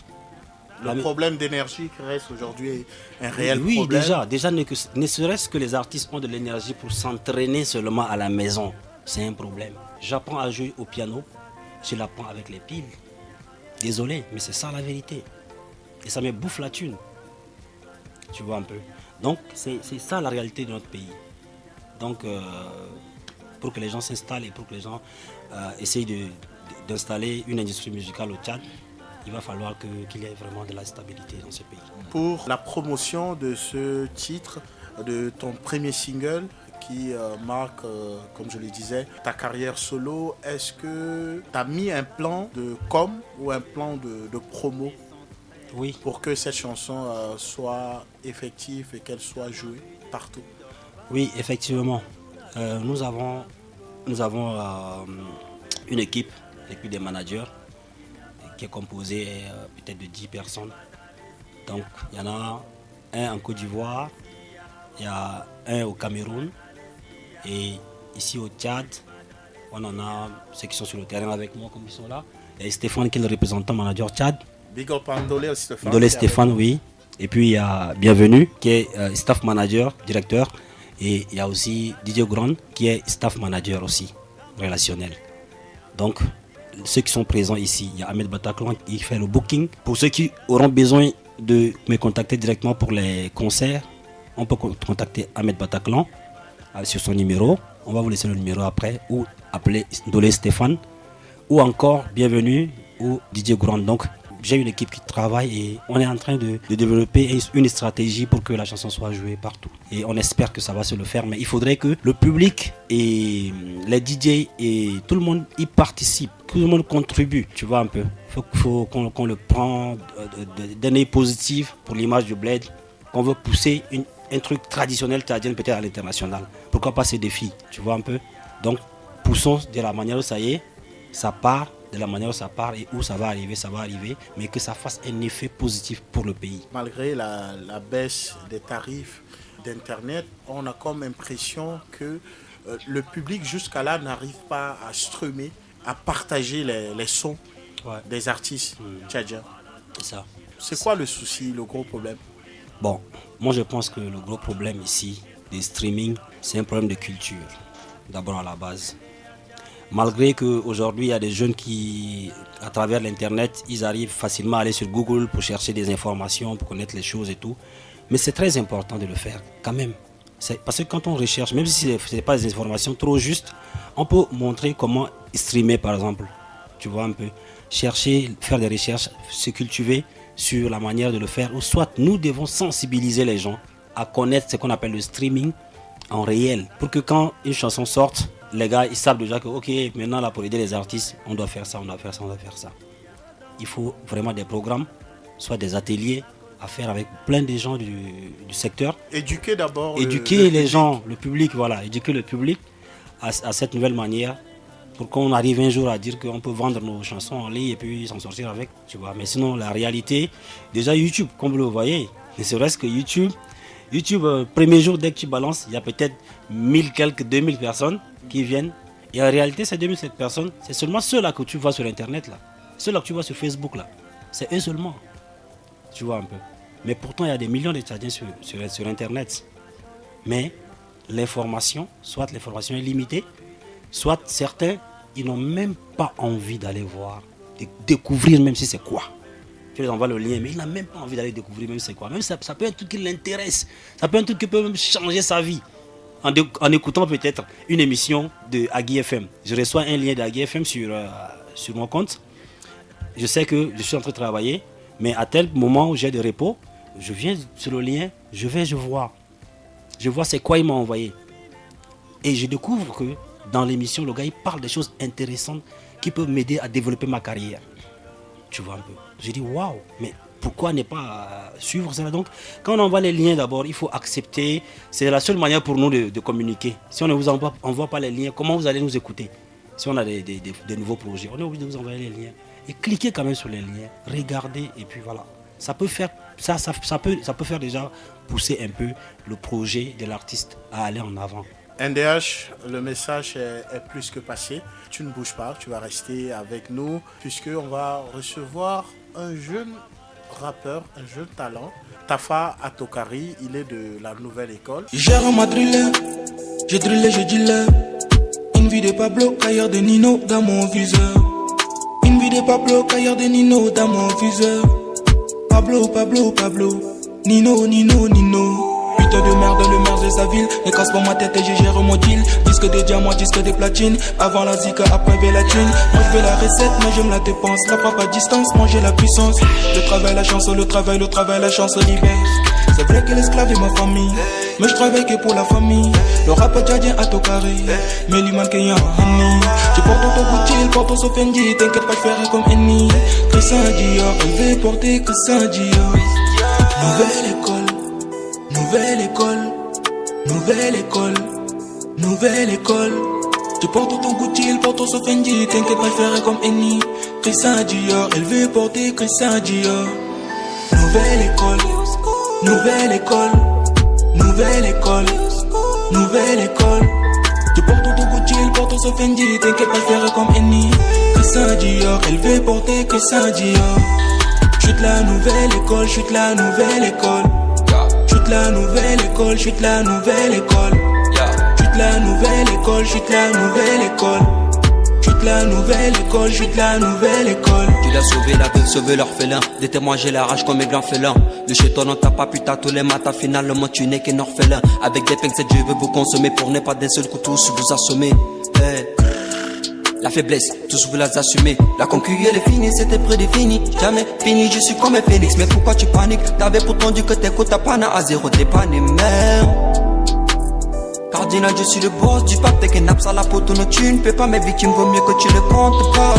Le problème d'énergie qui reste aujourd'hui un réel problème. Oui, déjà ne serait-ce que les artistes ont de l'énergie pour s'entraîner seulement à la maison, c'est un problème. J'apprends à jouer au piano, je l'apprends avec les piles. Désolé, mais c'est ça la vérité. Et ça me bouffe la thune. Tu vois un peu. Donc c'est ça la réalité de notre pays. Donc pour que les gens s'installent et pour que les gens essayent d'installer une industrie musicale au Tchad, il va falloir qu'il y ait vraiment de la stabilité dans ce pays. Pour la promotion de ce titre, de ton premier single qui marque, comme je le disais, ta carrière solo, est-ce que tu as mis un plan de com ou un plan de promo pour que cette chanson soit effective et qu'elle soit jouée partout? Oui, effectivement. Nous avons une équipe des managers qui est composée peut-être de 10 personnes. Donc il y en a un en Côte d'Ivoire, il y a un au Cameroun et ici au Tchad, on en a ceux qui sont sur le terrain avec moi comme ils sont là. Il y a Stéphane qui est le représentant manager Tchad. Big up à Ndolé Stéphane. Ndolé Stéphane, oui. Et puis il y a Bienvenue qui est staff manager, directeur. Et il y a aussi Didier Grand qui est staff manager aussi, relationnel. Donc, ceux qui sont présents ici, il y a Ahmed Bataclan qui fait le booking. Pour ceux qui auront besoin de me contacter directement pour les concerts, on peut contacter Ahmed Bataclan sur son numéro. On va vous laisser le numéro après ou appeler Ndolé Stéphane ou encore Bienvenue ou Didier Grand. Donc, j'ai une équipe qui travaille et on est en train de développer une stratégie pour que la chanson soit jouée partout. Et on espère que ça va se le faire, mais il faudrait que le public et les DJ et tout le monde y participe, que tout le monde contribue, tu vois un peu. Il faut qu'on le prenne d'un œil positif pour l'image du bled, qu'on veut pousser un truc traditionnel tchadien peut-être à l'international. Pourquoi pas ces défis, tu vois un peu. Donc poussons de la manière où ça y est, ça part. De la manière où ça part et où ça va arriver, mais que ça fasse un effet positif pour le pays. Malgré la baisse des tarifs d'Internet, on a comme impression que le public jusqu'à là n'arrive pas à streamer, à partager les sons des artistes tchadiens. C'est ça. C'est quoi le souci, le gros problème? Bon, moi je pense que le gros problème ici, des streaming, c'est un problème de culture, d'abord à la base. Malgré qu'aujourd'hui, il y a des jeunes qui, à travers l'Internet, ils arrivent facilement à aller sur Google pour chercher des informations, pour connaître les choses et tout. Mais c'est très important de le faire quand même. Parce que quand on recherche, même si ce n'est pas des informations trop justes, on peut montrer comment streamer par exemple. Tu vois un peu. Chercher, faire des recherches, se cultiver sur la manière de le faire. Ou soit nous devons sensibiliser les gens à connaître ce qu'on appelle le streaming en réel. Pour que quand une chanson sorte, les gars, ils savent déjà que, ok, maintenant, là, pour aider les artistes, on doit faire ça, on doit faire ça, on doit faire ça. Il faut vraiment des programmes, soit des ateliers à faire avec plein de gens du secteur. Éduquer d'abord. Éduquer les gens, le public, voilà. Éduquer le public à cette nouvelle manière pour qu'on arrive un jour à dire qu'on peut vendre nos chansons en ligne et puis s'en sortir avec, tu vois. Mais sinon, la réalité, déjà YouTube, comme vous le voyez, ne serait-ce que YouTube, premier jour, dès que tu balances, il y a peut-être 1000 quelques 2000 personnes qui viennent. Et en réalité, ces 2000 personnes, c'est seulement ceux-là que tu vois sur Internet, là. Ceux-là que tu vois sur Facebook, là. C'est eux seulement. Tu vois un peu. Mais pourtant, il y a des millions de Tchadiens sur Internet. Mais l'information, soit l'information est limitée, soit certains, ils n'ont même pas envie d'aller voir, de découvrir même si c'est quoi. Tu les envoies le lien, mais il n'a même pas envie d'aller découvrir même c'est quoi. Même ça peut être un truc qui l'intéresse. Ça peut être un truc qui peut même changer sa vie. en écoutant peut-être une émission de Agui FM. Je reçois un lien d'Agui FM sur mon compte. Je sais que je suis en train de travailler, mais à tel moment où j'ai de repos, je viens sur le lien, je vois. Je vois c'est quoi il m'a envoyé. Et je découvre que dans l'émission, le gars, il parle des choses intéressantes qui peuvent m'aider à développer ma carrière. Tu vois un peu. J'ai dit, waouh, mais pourquoi ne pas suivre cela? Donc, quand on envoie les liens d'abord, il faut accepter. C'est la seule manière pour nous de communiquer. Si on ne vous envoie pas les liens, comment vous allez nous écouter? Si on a des nouveaux projets, on est obligé de vous envoyer les liens. Et cliquez quand même sur les liens, regardez, et puis voilà. Ça peut faire déjà pousser un peu le projet de l'artiste à aller en avant. NDH, le message est plus que passé. Tu ne bouges pas, tu vas rester avec nous puisqu'on va recevoir un jeune rappeur, un jeune talent. Tafa Atokari, il est de la nouvelle école. J'ai drillé, j'ai drillé. Une vie de Pablo, ailleurs de Nino dans mon viseur. Une vie de Pablo, ailleurs de Nino dans mon viseur. Pablo, Nino. Putain de merde, le maire de sa ville. Ne casse pas ma tête et je gère mon deal. Disque de diamant, disque de platine. Avant la zika, après la thune. Moi je veux la recette, moi j'aime la dépense. La frappe à distance, manger la puissance. Le travail, la chance, la chance libère. C'est vrai que l'esclave est ma famille, mais je travaille que pour la famille. Le rap tchadien à Tokari, mais l'imam qu'il y a un ami. Tu portes ton Gucci, porte ton Fendi. T'inquiète pas, je ferai comme ennemi. Christian Dior, elle veut porter Christian Dior. Nouvelle école. Tu portes ton Gucci, porte ton Fendi. T'inquiète pas, je ferai comme ennemi. Christian Dior, elle veut porter Christian Dior. Nouvelle école. Tu portes ton Gucci, porte ton Fendi. T'inquiète pas, je ferai comme ennemi. Christian Dior, elle veut porter Christian Dior. Chute la nouvelle école. Chute la nouvelle école. Tu l'as sauvé la veuve, sauvé l'orphelin. De témoins j'ai la rage comme mes grands félins. Le chéton on t'a pas putain tous les matins. Finalement tu n'es qu'un orphelin. Avec des pincettes je veux vous consommer. Pour ne pas d'un seul coup tous vous assommer. Hey. La faiblesse, tous vous les assumez. La concu elle est finie, c'était prédéfini. Jamais fini, je suis comme un phénix. Mais pourquoi tu paniques? T'avais pourtant dit que t'écoutes ta panne à zéro, t'es pas né merde. Cardinal, je suis le boss du pape. T'es qu'un naps à la poteau, non tu ne peux pas. Mes victimes vaut mieux que tu ne comptes pas.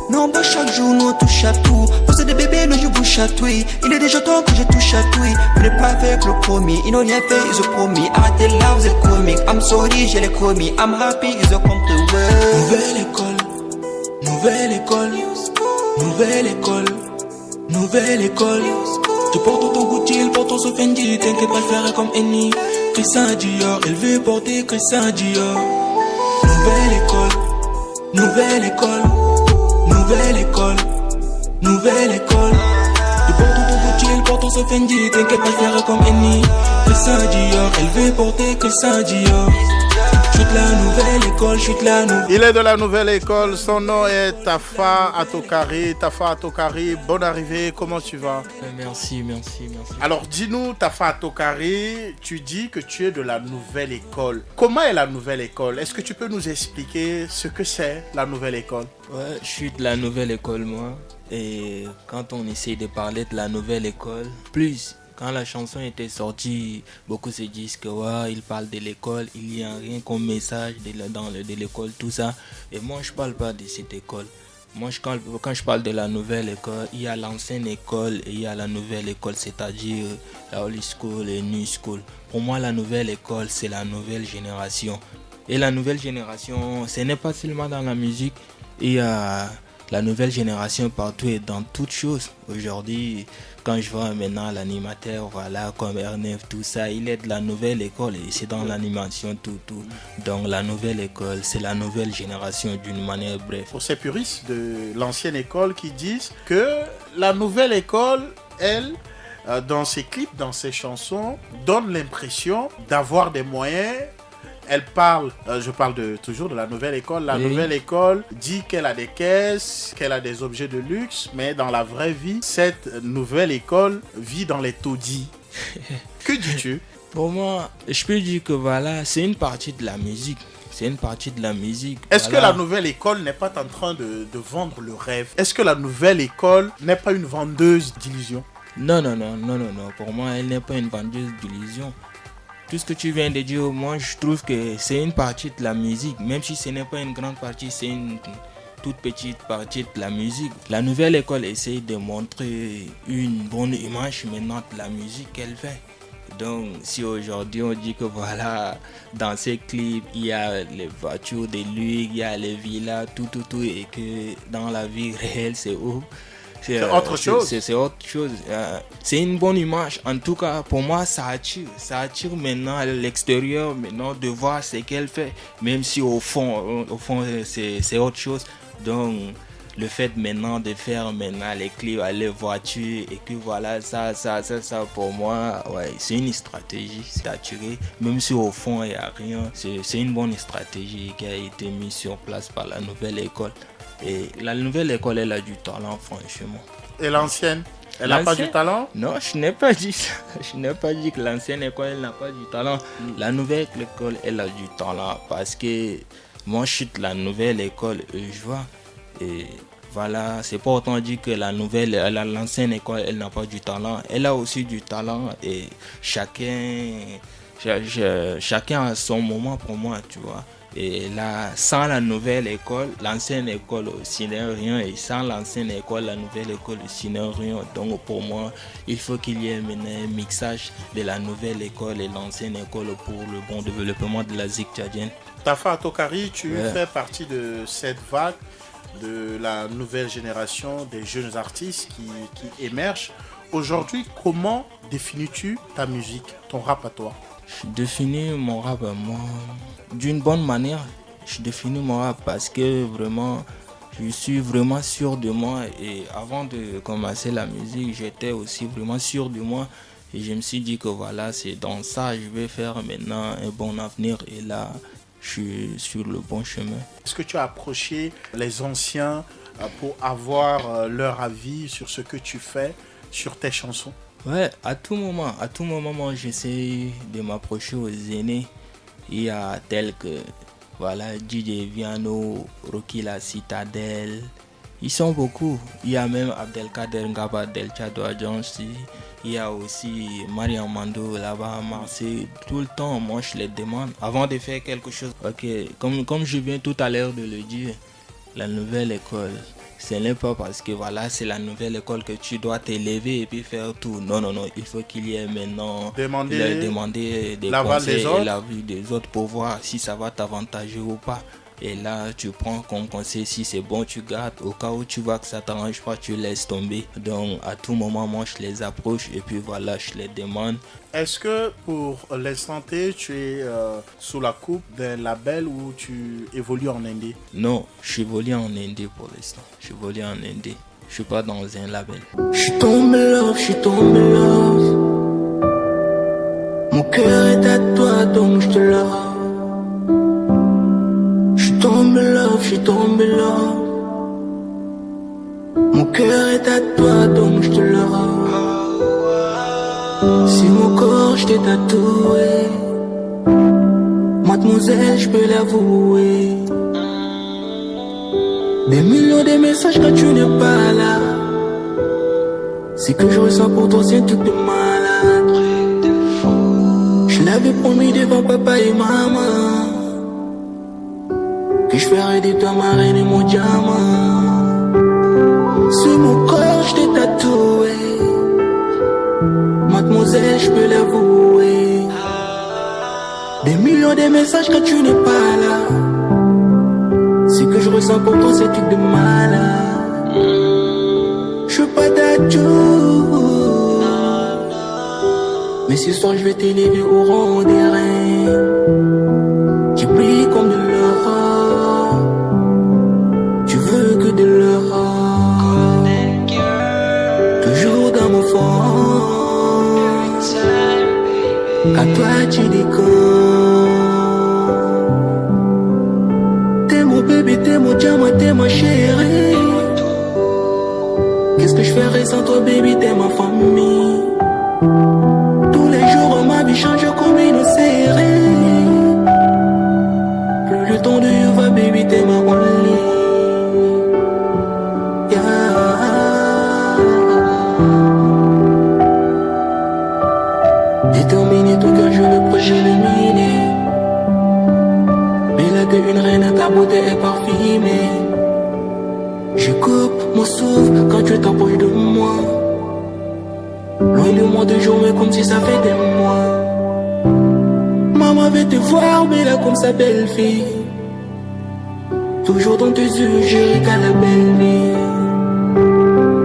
Non, bah chaque jour, nous on touche à tout. Vous êtes des bébés, nous je vous chatouille. Il est déjà temps que je touche à tout. Vous n'êtes pas avec le promis. Ils n'ont rien fait, ils ont promis. Arrêtez là, vous êtes comiques. I'm sorry, j'ai les commis. I'm happy, ils ont come to work. Nouvelle école. Tu portes ton Gucci, porte ton Fendi. T'inquiète pas, je ferai comme ennemi. Christian Dior, elle veut porter Christian Dior. Nouvelle école. Tu portes ton Gucci, porte ton Fendi. T'inquiète pas, je ferai comme ennemi. Christian Dior, elle veut porter Christian Dior. Chute la nouvelle école. Il est de la nouvelle école, son nom est Tafa Atokari. Tafa Atokari, bonne arrivée, comment tu vas? Merci. Alors dis-nous, Tafa Atokari, tu dis que tu es de la nouvelle école. Comment est la nouvelle école? Est-ce que tu peux nous expliquer ce que c'est la nouvelle école? Ouais, je suis de la nouvelle école moi. Et quand on essaie de parler de la nouvelle école, quand la chanson était sortie, beaucoup se disent que ouais, il parle de l'école, il n'y a rien comme message de l'école, tout ça. Et moi, je parle pas de cette école. Moi, quand je parle de la nouvelle école, il y a l'ancienne école et il y a la nouvelle école, c'est-à-dire la old school et new school. Pour moi, la nouvelle école, c'est la nouvelle génération. Et la nouvelle génération, ce n'est pas seulement dans la musique, il y a la nouvelle génération partout et dans toutes choses. Aujourd'hui, quand je vois maintenant l'animateur, voilà, comme R9, tout ça, il est de la nouvelle école et c'est dans l'animation tout. Donc la nouvelle école, c'est la nouvelle génération d'une manière brève. Pour ces puristes de l'ancienne école qui disent que la nouvelle école, elle, dans ses clips, dans ses chansons, donne l'impression d'avoir des moyens. Elle parle, je parle toujours de la nouvelle école. La nouvelle école dit qu'elle a des caisses, qu'elle a des objets de luxe, mais dans la vraie vie, cette nouvelle école vit dans les taudis. Que dis-tu? Pour moi, je peux dire que voilà, c'est une partie de la musique. C'est une partie de la musique. Est-ce voilà. que la nouvelle école n'est pas en train de vendre le rêve? Est-ce que la nouvelle école n'est pas une vendeuse d'illusions? Non. Pour moi, elle n'est pas une vendeuse d'illusions. Tout ce que tu viens de dire, moi, je trouve que c'est une partie de la musique. Même si ce n'est pas une grande partie, c'est une toute petite partie de la musique. La nouvelle école essaie de montrer une bonne image maintenant de la musique qu'elle fait. Donc, si aujourd'hui on dit que voilà, dans ces clips, il y a les voitures de luxe, il y a les villas, tout, et que dans la vie réelle, c'est où? C'est autre chose. C'est autre chose. C'est une bonne image. En tout cas, pour moi, ça attire. Ça attire maintenant à l'extérieur, maintenant, de voir ce qu'elle fait. Même si au fond c'est autre chose. Donc, le fait maintenant de faire maintenant les clips à les voitures et que voilà, ça pour moi, ouais, c'est une stratégie, c'est attiré. Même si au fond il n'y a rien, c'est une bonne stratégie qui a été mise sur place par la nouvelle école. Et la nouvelle école, elle a du talent, franchement. Et l'ancienne, elle n'a pas du talent? Non, je n'ai pas dit ça. Je n'ai pas dit que l'ancienne école, elle n'a pas du talent. La nouvelle école, elle a du talent parce que moi, je suis de la nouvelle école et je vois. Et voilà, c'est pas autant dire que l'ancienne école, elle n'a pas du talent. Elle a aussi du talent et chacun a son moment pour moi, tu vois. Et là, sans la nouvelle école, l'ancienne école aussi n'est rien. Et sans l'ancienne école, la nouvelle école aussi n'est rien. Donc pour moi, il faut qu'il y ait maintenant un mixage de la nouvelle école et l'ancienne école pour le bon développement de la musique tchadienne. Tafa Tokari, tu fais partie de cette vague de la nouvelle génération des jeunes artistes qui émergent. Aujourd'hui, comment définis-tu ta musique, ton rap à toi? Je définis mon rap à moi d'une bonne manière. Je définis mon rap parce que vraiment, je suis vraiment sûr de moi. Et avant de commencer la musique, j'étais aussi vraiment sûr de moi. Et je me suis dit que voilà, c'est dans ça que je vais faire maintenant un bon avenir. Et là, je suis sur le bon chemin. Est-ce que tu as approché les anciens pour avoir leur avis sur ce que tu fais, sur tes chansons? Ouais, à tout moment, moi j'essaie de m'approcher aux aînés. Il y a tels que voilà, DJ Viano, Rocky La Citadelle. Ils sont beaucoup. Il y a même Abdelkader Ngaba Del Tchado Adjansi. Il y a aussi Mariam Mando là-bas à Marseille. Tout le temps, moi je les demande avant de faire quelque chose. Ok, comme je viens tout à l'heure de le dire, la nouvelle école, ce n'est pas parce que voilà, c'est la nouvelle école que tu dois t'élever et puis faire tout. Non, il faut qu'il y ait maintenant demander des conseils et l'avis des autres pour voir si ça va t'avantager ou pas. Et là, tu prends comme conseil, si c'est bon, tu gardes. Au cas où tu vois que ça t'arrange pas, tu laisses tomber. Donc, à tout moment, moi, je les approche et puis voilà, je les demande. Est-ce que pour l'instant T, tu es sous la coupe d'un label ou tu évolues en indé? Non, je évolue en indé pour l'instant. Je évolue en indé. Je suis pas dans un label. Je suis tombé love. Mon cœur est à toi, donc je te love. Je suis tombé love. Mon cœur est à toi, donc je te love. Si mon corps je t'ai tatoué, mademoiselle, je peux l'avouer. Des millions de messages quand tu n'es pas là. Ce que je ressens pour toi, c'est un truc de malade. Je l'avais promis devant papa et maman que je ferais de toi ma reine et mon diamant. Sur mon corps je t'ai tatoué, mademoiselle, je peux l'avouer. Des millions de messages quand tu n'es pas là. Ce que je ressens pour toi, c'est un truc de malade. Je veux pas d'atout, mais ce soir je vais t'élever au rang des reins. Tu brilles comme de l'or, tu veux que de l'or, toujours dans mon fond. À toi tu déconnes. T'es mon bébé, t'es mon diamant, t'es ma chérie. Qu'est-ce que je ferais sans toi, baby, t'es ma famille. Tous les jours ma vie change comme Déterminé, ton cœur je le projet illuminé. Mais là qu'une reine, ta beauté est parfumée. Je coupe mon souffle quand tu t'approches de moi. Loin de moi de jour, mais comme si ça fait des mois. Maman veut te voir, mais là comme sa belle-fille. Toujours dans tes yeux, je regarde la belle vie.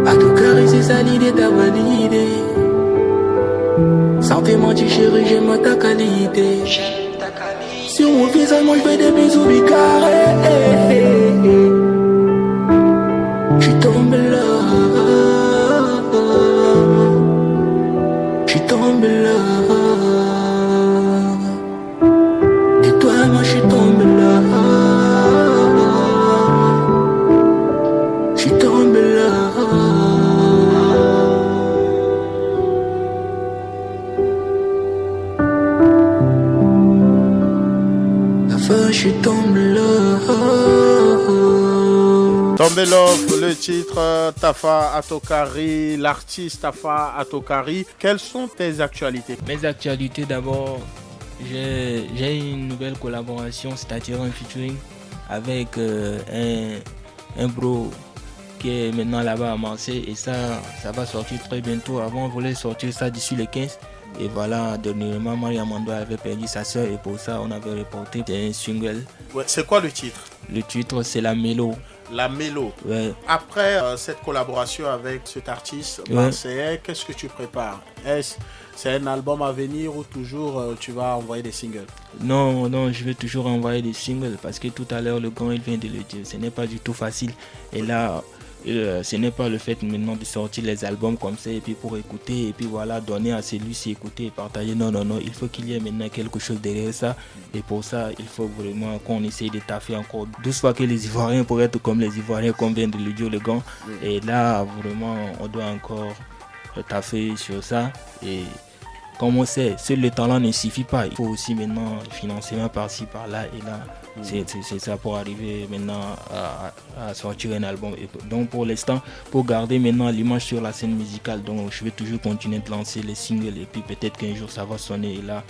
À tout caresser, ça l'idée t'a validé. Sans te mentir, chérie, j'aime ta qualité. Sur mon visage, moi je fais des bisous bicarrés. J'suis tombé là. J'suis tombé là. De toi, moi j'suis tombé là. J'suis tombé là. Je suis tombé là. Tombé Love, le titre Tafa Atokari, l'artiste Tafa Atokari. Quelles sont tes actualités? Mes actualités, d'abord, j'ai une nouvelle collaboration, c'est-à-dire un featuring avec un bro qui est maintenant là-bas à Marseille, et ça va sortir très bientôt. Avant, on voulait sortir ça d'ici le 15. Et voilà, dernièrement, Marie-Amando avait perdu sa soeur et pour ça, on avait reporté un single. Ouais, c'est quoi le titre? Le titre, c'est La Mélo. La Mélo. Ouais. Après cette collaboration avec cet artiste marseillais, qu'est-ce que tu prépares? Est-ce c'est un album à venir ou toujours tu vas envoyer des singles? Non, je vais toujours envoyer des singles parce que tout à l'heure, le grand, il vient de le dire. Ce n'est pas du tout facile. Et là... ce n'est pas le fait maintenant de sortir les albums comme ça et puis pour écouter et puis voilà donner à celui-ci écouter et partager. Non, il faut qu'il y ait maintenant quelque chose derrière ça, et pour ça il faut vraiment qu'on essaye de taffer encore 12 fois que les Ivoiriens pour être comme les Ivoiriens, comme vient de le dire le gars. Et là vraiment on doit encore taffer sur ça. Et comme on sait, seul le talent ne suffit pas, il faut aussi maintenant le financement par-ci par-là, et là c'est ça pour arriver maintenant à sortir un album. Et donc pour l'instant, pour garder maintenant l'image sur la scène musicale, donc je vais toujours continuer de lancer les singles et puis peut-être qu'un jour ça va sonner et là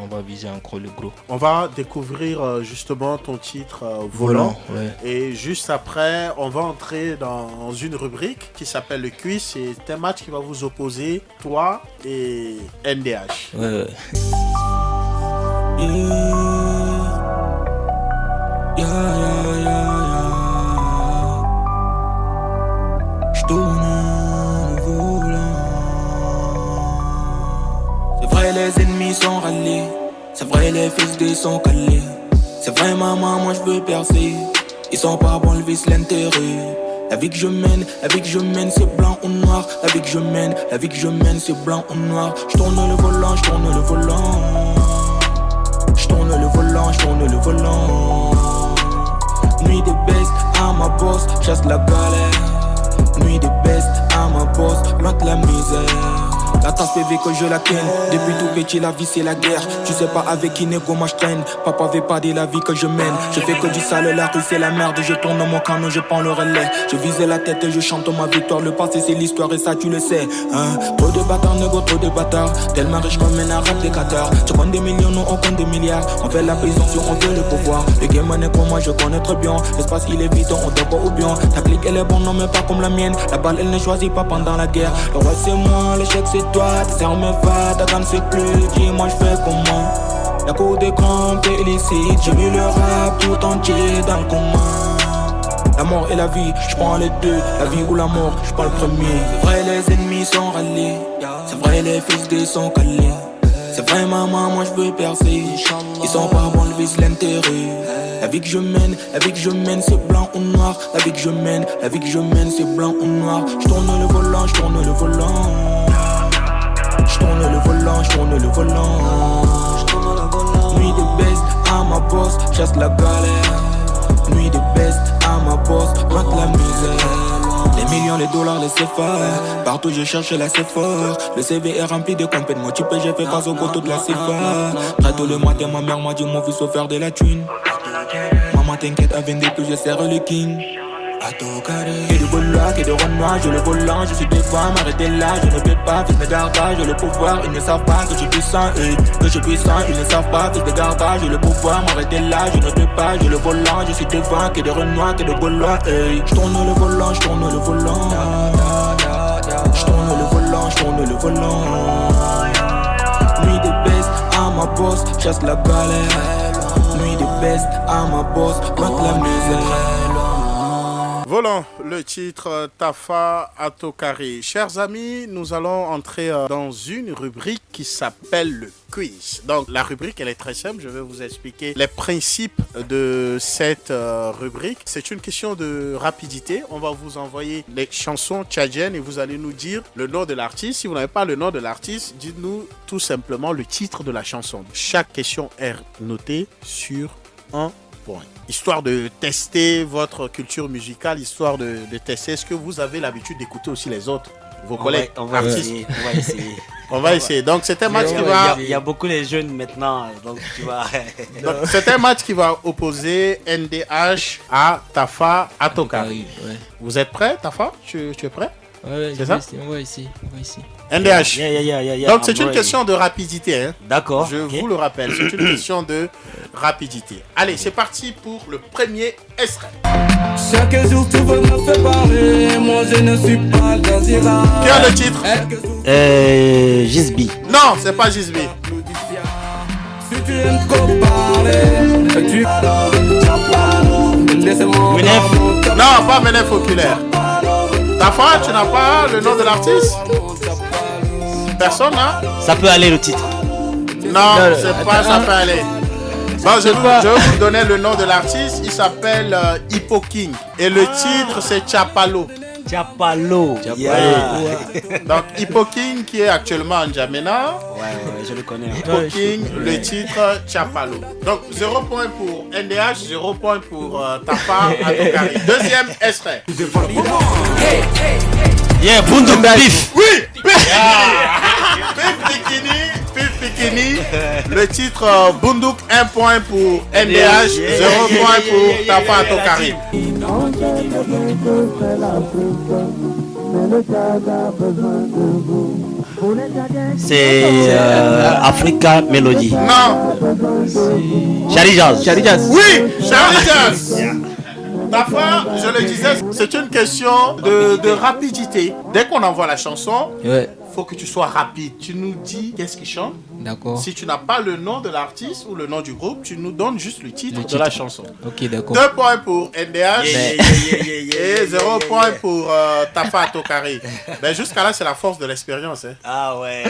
on va viser encore le gros. On va découvrir justement ton titre Volant. Ouais. Et juste après, on va entrer dans une rubrique qui s'appelle le quiz. C'est un match qui va vous opposer, toi et NDH. Ouais. J'tourne le volant. C'est vrai, les ennemis sont râlés. C'est vrai, les fils des sont calés. C'est vrai, maman, moi je veux percer. Ils sont pas bons, le vice l'intérêt. La vie que je mène, c'est blanc ou noir. La vie que je mène, c'est blanc ou noir. J'tourne le volant. J'tourne le volant. Nuit de baisse à ma bosse, chasse la galère. Nuit de baisse à ma bosse, loin de la misère. La tasse PV que je la ken. Depuis tout petit la vie c'est la guerre. Tu sais pas avec qui négo moi je traîne. Papa veut pas de la vie que je mène. Je fais que du sale, la rue c'est la merde. Je tourne mon canon, je prends le relais. Je visais la tête et je chante ma victoire. Le passé c'est l'histoire et ça tu le sais hein? Trop de bâtards négo, trop de bâtards. Tellement riche comme un arabe des Qatar. Tu comptes des millions, nous on compte des milliards. On fait la prison si on veut le pouvoir. Le game est pour moi je connais très bien. L'espace il est vide, on dort pas ou bien. Ta clique elle est bonne, non mais pas comme la mienne. La balle elle ne choisit pas pendant la guerre. Le roi c'est moi, l'échec c'est toi. Tes armes va, ta gamme c'est plus. Dis-moi je fais comment. La cour des grands t'es illicite. J'ai mis le rap tout entier dans le commun. La mort et la vie, je prends les deux. La vie ou la mort, je prends le premier. C'est vrai les ennemis sont râlés. C'est vrai les fils des sont calés. C'est vrai maman, moi je veux percer. Ils sont pas bons, le vice l'intérêt. La vie que je mène, c'est blanc ou noir. La vie que je mène, c'est blanc ou noir. J'tourne le volant. Nuit de baisse à ma bosse, chasse la galère. Nuit de baisse à ma bosse, rentre la misère. Les millions, les dollars, les CFA. Partout je cherche la CFA. Le CV est rempli de compètes. Moi tu peux, j'ai fait face au poteau de la CFA. Très tôt le matin, ma mère m'a dit mon fils faut faire de la thune. Maman t'inquiète, à 22 que je serre le king. à ton carré. Et de Gaulois, et de Renoir, je le volant, je suis devant, m'arrêter là, je ne peux pas, fils de garbage, j'ai le pouvoir, ils ne savent pas que je suis puissant, que je suis puissant, ils ne savent pas, fils de garbage, j'ai le pouvoir, m'arrêter là, je ne peux pas, j'ai le volant, je suis devant, et de Renoir, et de Gaulois, je tourne le volant, je tourne le volant, je tourne le volant, je tourne le volant, nuit de baisse, à ma boss, chasse la galère, nuit de baisse, à ma boss, contre la misère. Volant, le titre Tafa Atokari. Chers amis, nous allons entrer dans une rubrique qui s'appelle le quiz. Donc la rubrique, elle est très simple. Je vais vous expliquer les principes de cette rubrique. C'est une question de rapidité. On va vous envoyer les chansons tchadiennes et vous allez nous dire le nom de l'artiste. Si vous n'avez pas le nom de l'artiste, dites-nous tout simplement le titre de la chanson. Chaque question est notée sur un point. Histoire de tester votre culture musicale, histoire de tester. Est-ce que vous avez l'habitude d'écouter aussi les autres, vos collègues artistes? On va essayer. On va essayer. Donc c'est un match qui va... Il y a beaucoup de jeunes maintenant, donc tu vois... Donc, c'est un match qui va opposer NDH à Tafa Atokari. Ouais. Vous êtes prêts, Tafa? Tu es prêt? Ouais, c'est ça? On va ici. NDH. Yeah. Donc c'est une question de rapidité. Hein. D'accord. Je vous le rappelle, c'est une question de rapidité. Allez, c'est parti pour le premier extrait. Chaque jour tu veux me faire parler, moi je ne suis pas désirable. Qui a le titre? Gisby. Non, c'est pas Gisby. Si tu aimes qu'on parle, tu laisse-moi. Non, pas Menef Oculaire. Tafa, tu n'as pas le nom de l'artiste? Personne, hein? Ça peut aller le titre. Non, c'est pas ça peut aller. Bon, je vais vous donner le nom de l'artiste. Il s'appelle Hippo King. Et le titre, c'est Chapalo. Chapalo. Yeah. Donc, Hippo King qui est actuellement en N'Djamena. Ouais, je le connais. Hippo King, le titre Chapalo. Donc, 0 point pour NDH, 0 point pour Tafa Atokari. Deuxième extrait. Yeah, Bundu Pif. Oui, Pif. Pif Bikini. Le titre Bundouk, 1 point pour NDH, 0 point pour Tafa Atokari. C'est Africa Melody. Non. Charlie Jazz. Oui, Charlie Jazz. Tafa, je le disais, c'est une question de rapidité. Dès qu'on envoie la chanson, faut que tu sois rapide. Tu nous dis qu'est-ce qu'il chante. D'accord. Si tu n'as pas le nom de l'artiste ou le nom du groupe, tu nous donnes juste le titre de la chanson. Ok, d'accord. 2 points pour NDH et 0 point pour Tafa Atokari. Ben, jusqu'à là, c'est la force de l'expérience. Hein. Ah ouais.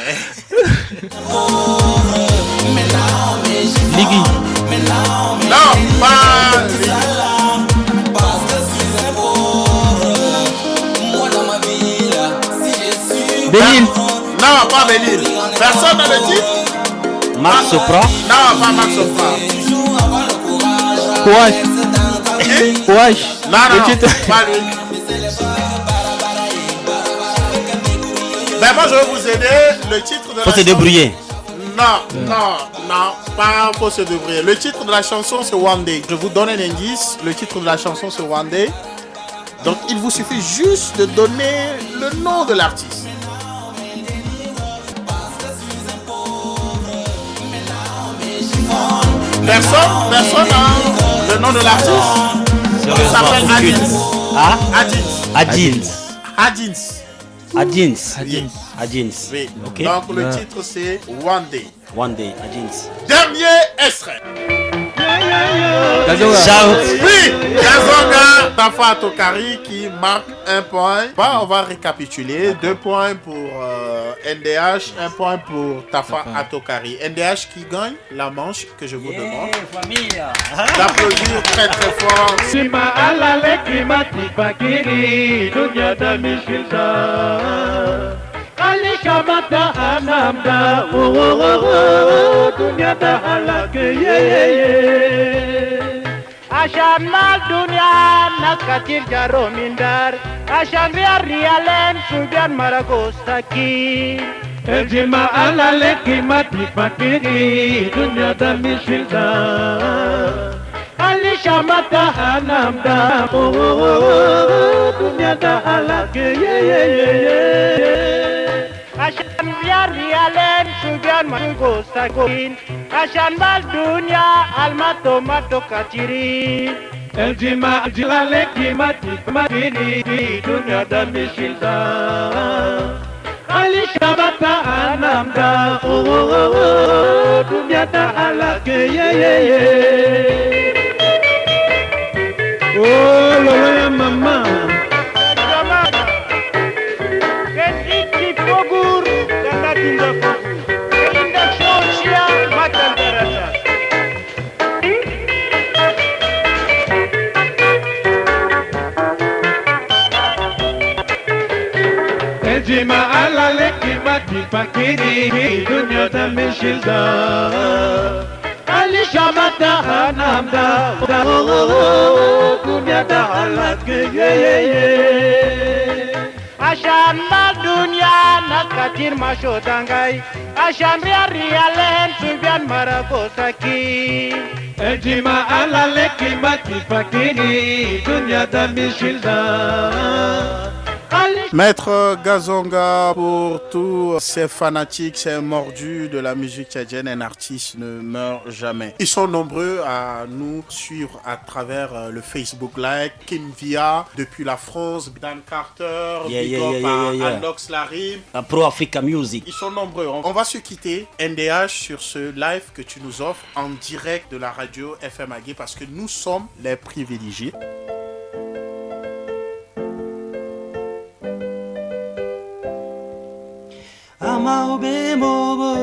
Ligui. Non, pas Ligui. Bélil. Non, pas Bélil. Personne n'a le titre? Marc Sopra. Non, pas Marc Sopra. Wesh. Non, pas lui. Ben moi je vais vous aider. Le titre de la Faut se débrouiller. Non, pas faut se débrouiller. Le titre de la chanson c'est One Day. Je vous donne un indice. Le titre de la chanson c'est One Day. Donc il vous suffit juste de donner le nom de l'artiste. Personne a le nom de l'artiste. Il s'appelle Adins. Oui. Okay. Donc le titre c'est One Day. Adins. Dernier extrait. Oui, Gazonga Tafa Atokari qui marque 1 point. Bah, on va récapituler. 2 points pour NDH, 1 point pour Tafa Atokari. NDH qui gagne la manche que je vous demande. D'applaudir très très fort. Alikamata anamda dunyata halake Ashan mal dunya nakatir jaro mindar Ashan rialen subian maragostaki Ejima alaleki mati fakiri dunyata mishilda Alishamata anamda dunyada alake Ashan biar rialen sugan mango sakin Ashan bal dunya almato mato katiri Eljima jilale kimati matini dunya da mishilda Alishamata anamda dunyada alake Oh, Lola mama. Keti fogur, kata tinda fogur. Inda shortia matal darasa. Ejima ala leki mati pakini dunya da mishilda. Alishamata anamda dunya da halake Ashan mal dunya nakatir mashodangai Ashan rialen subian maragosaki Ejima ala leki mati fakini dunya da mishilda Maître Gazonga, pour tous ces fanatiques, ces mordus de la musique tchadienne, un artiste ne meurt jamais. Ils sont nombreux à nous suivre à travers le Facebook Live. Kim Via, depuis la France, Dan Carter, Alox Larim, Pro Africa Music. Ils sont nombreux. On va se quitter, NDH, sur ce live que tu nous offres en direct de la radio FM Agui parce que nous sommes les privilégiés. Amaobe mobo,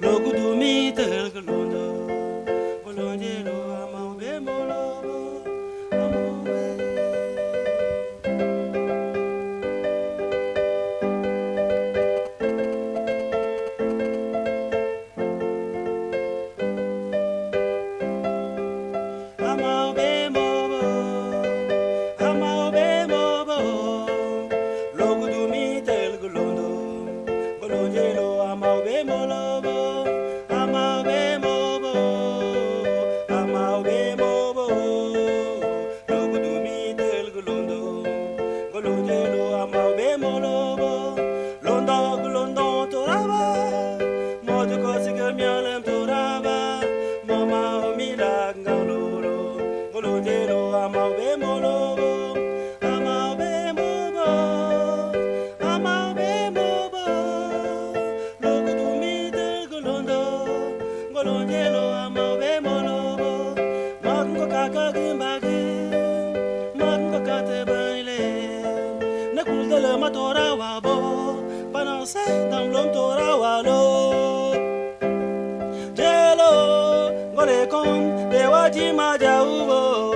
logo do mitel galondo, golondelo amaobe molobo, amaobe mobo, amaobe mobo. Jelo, gole kom, dewa jima jaubo.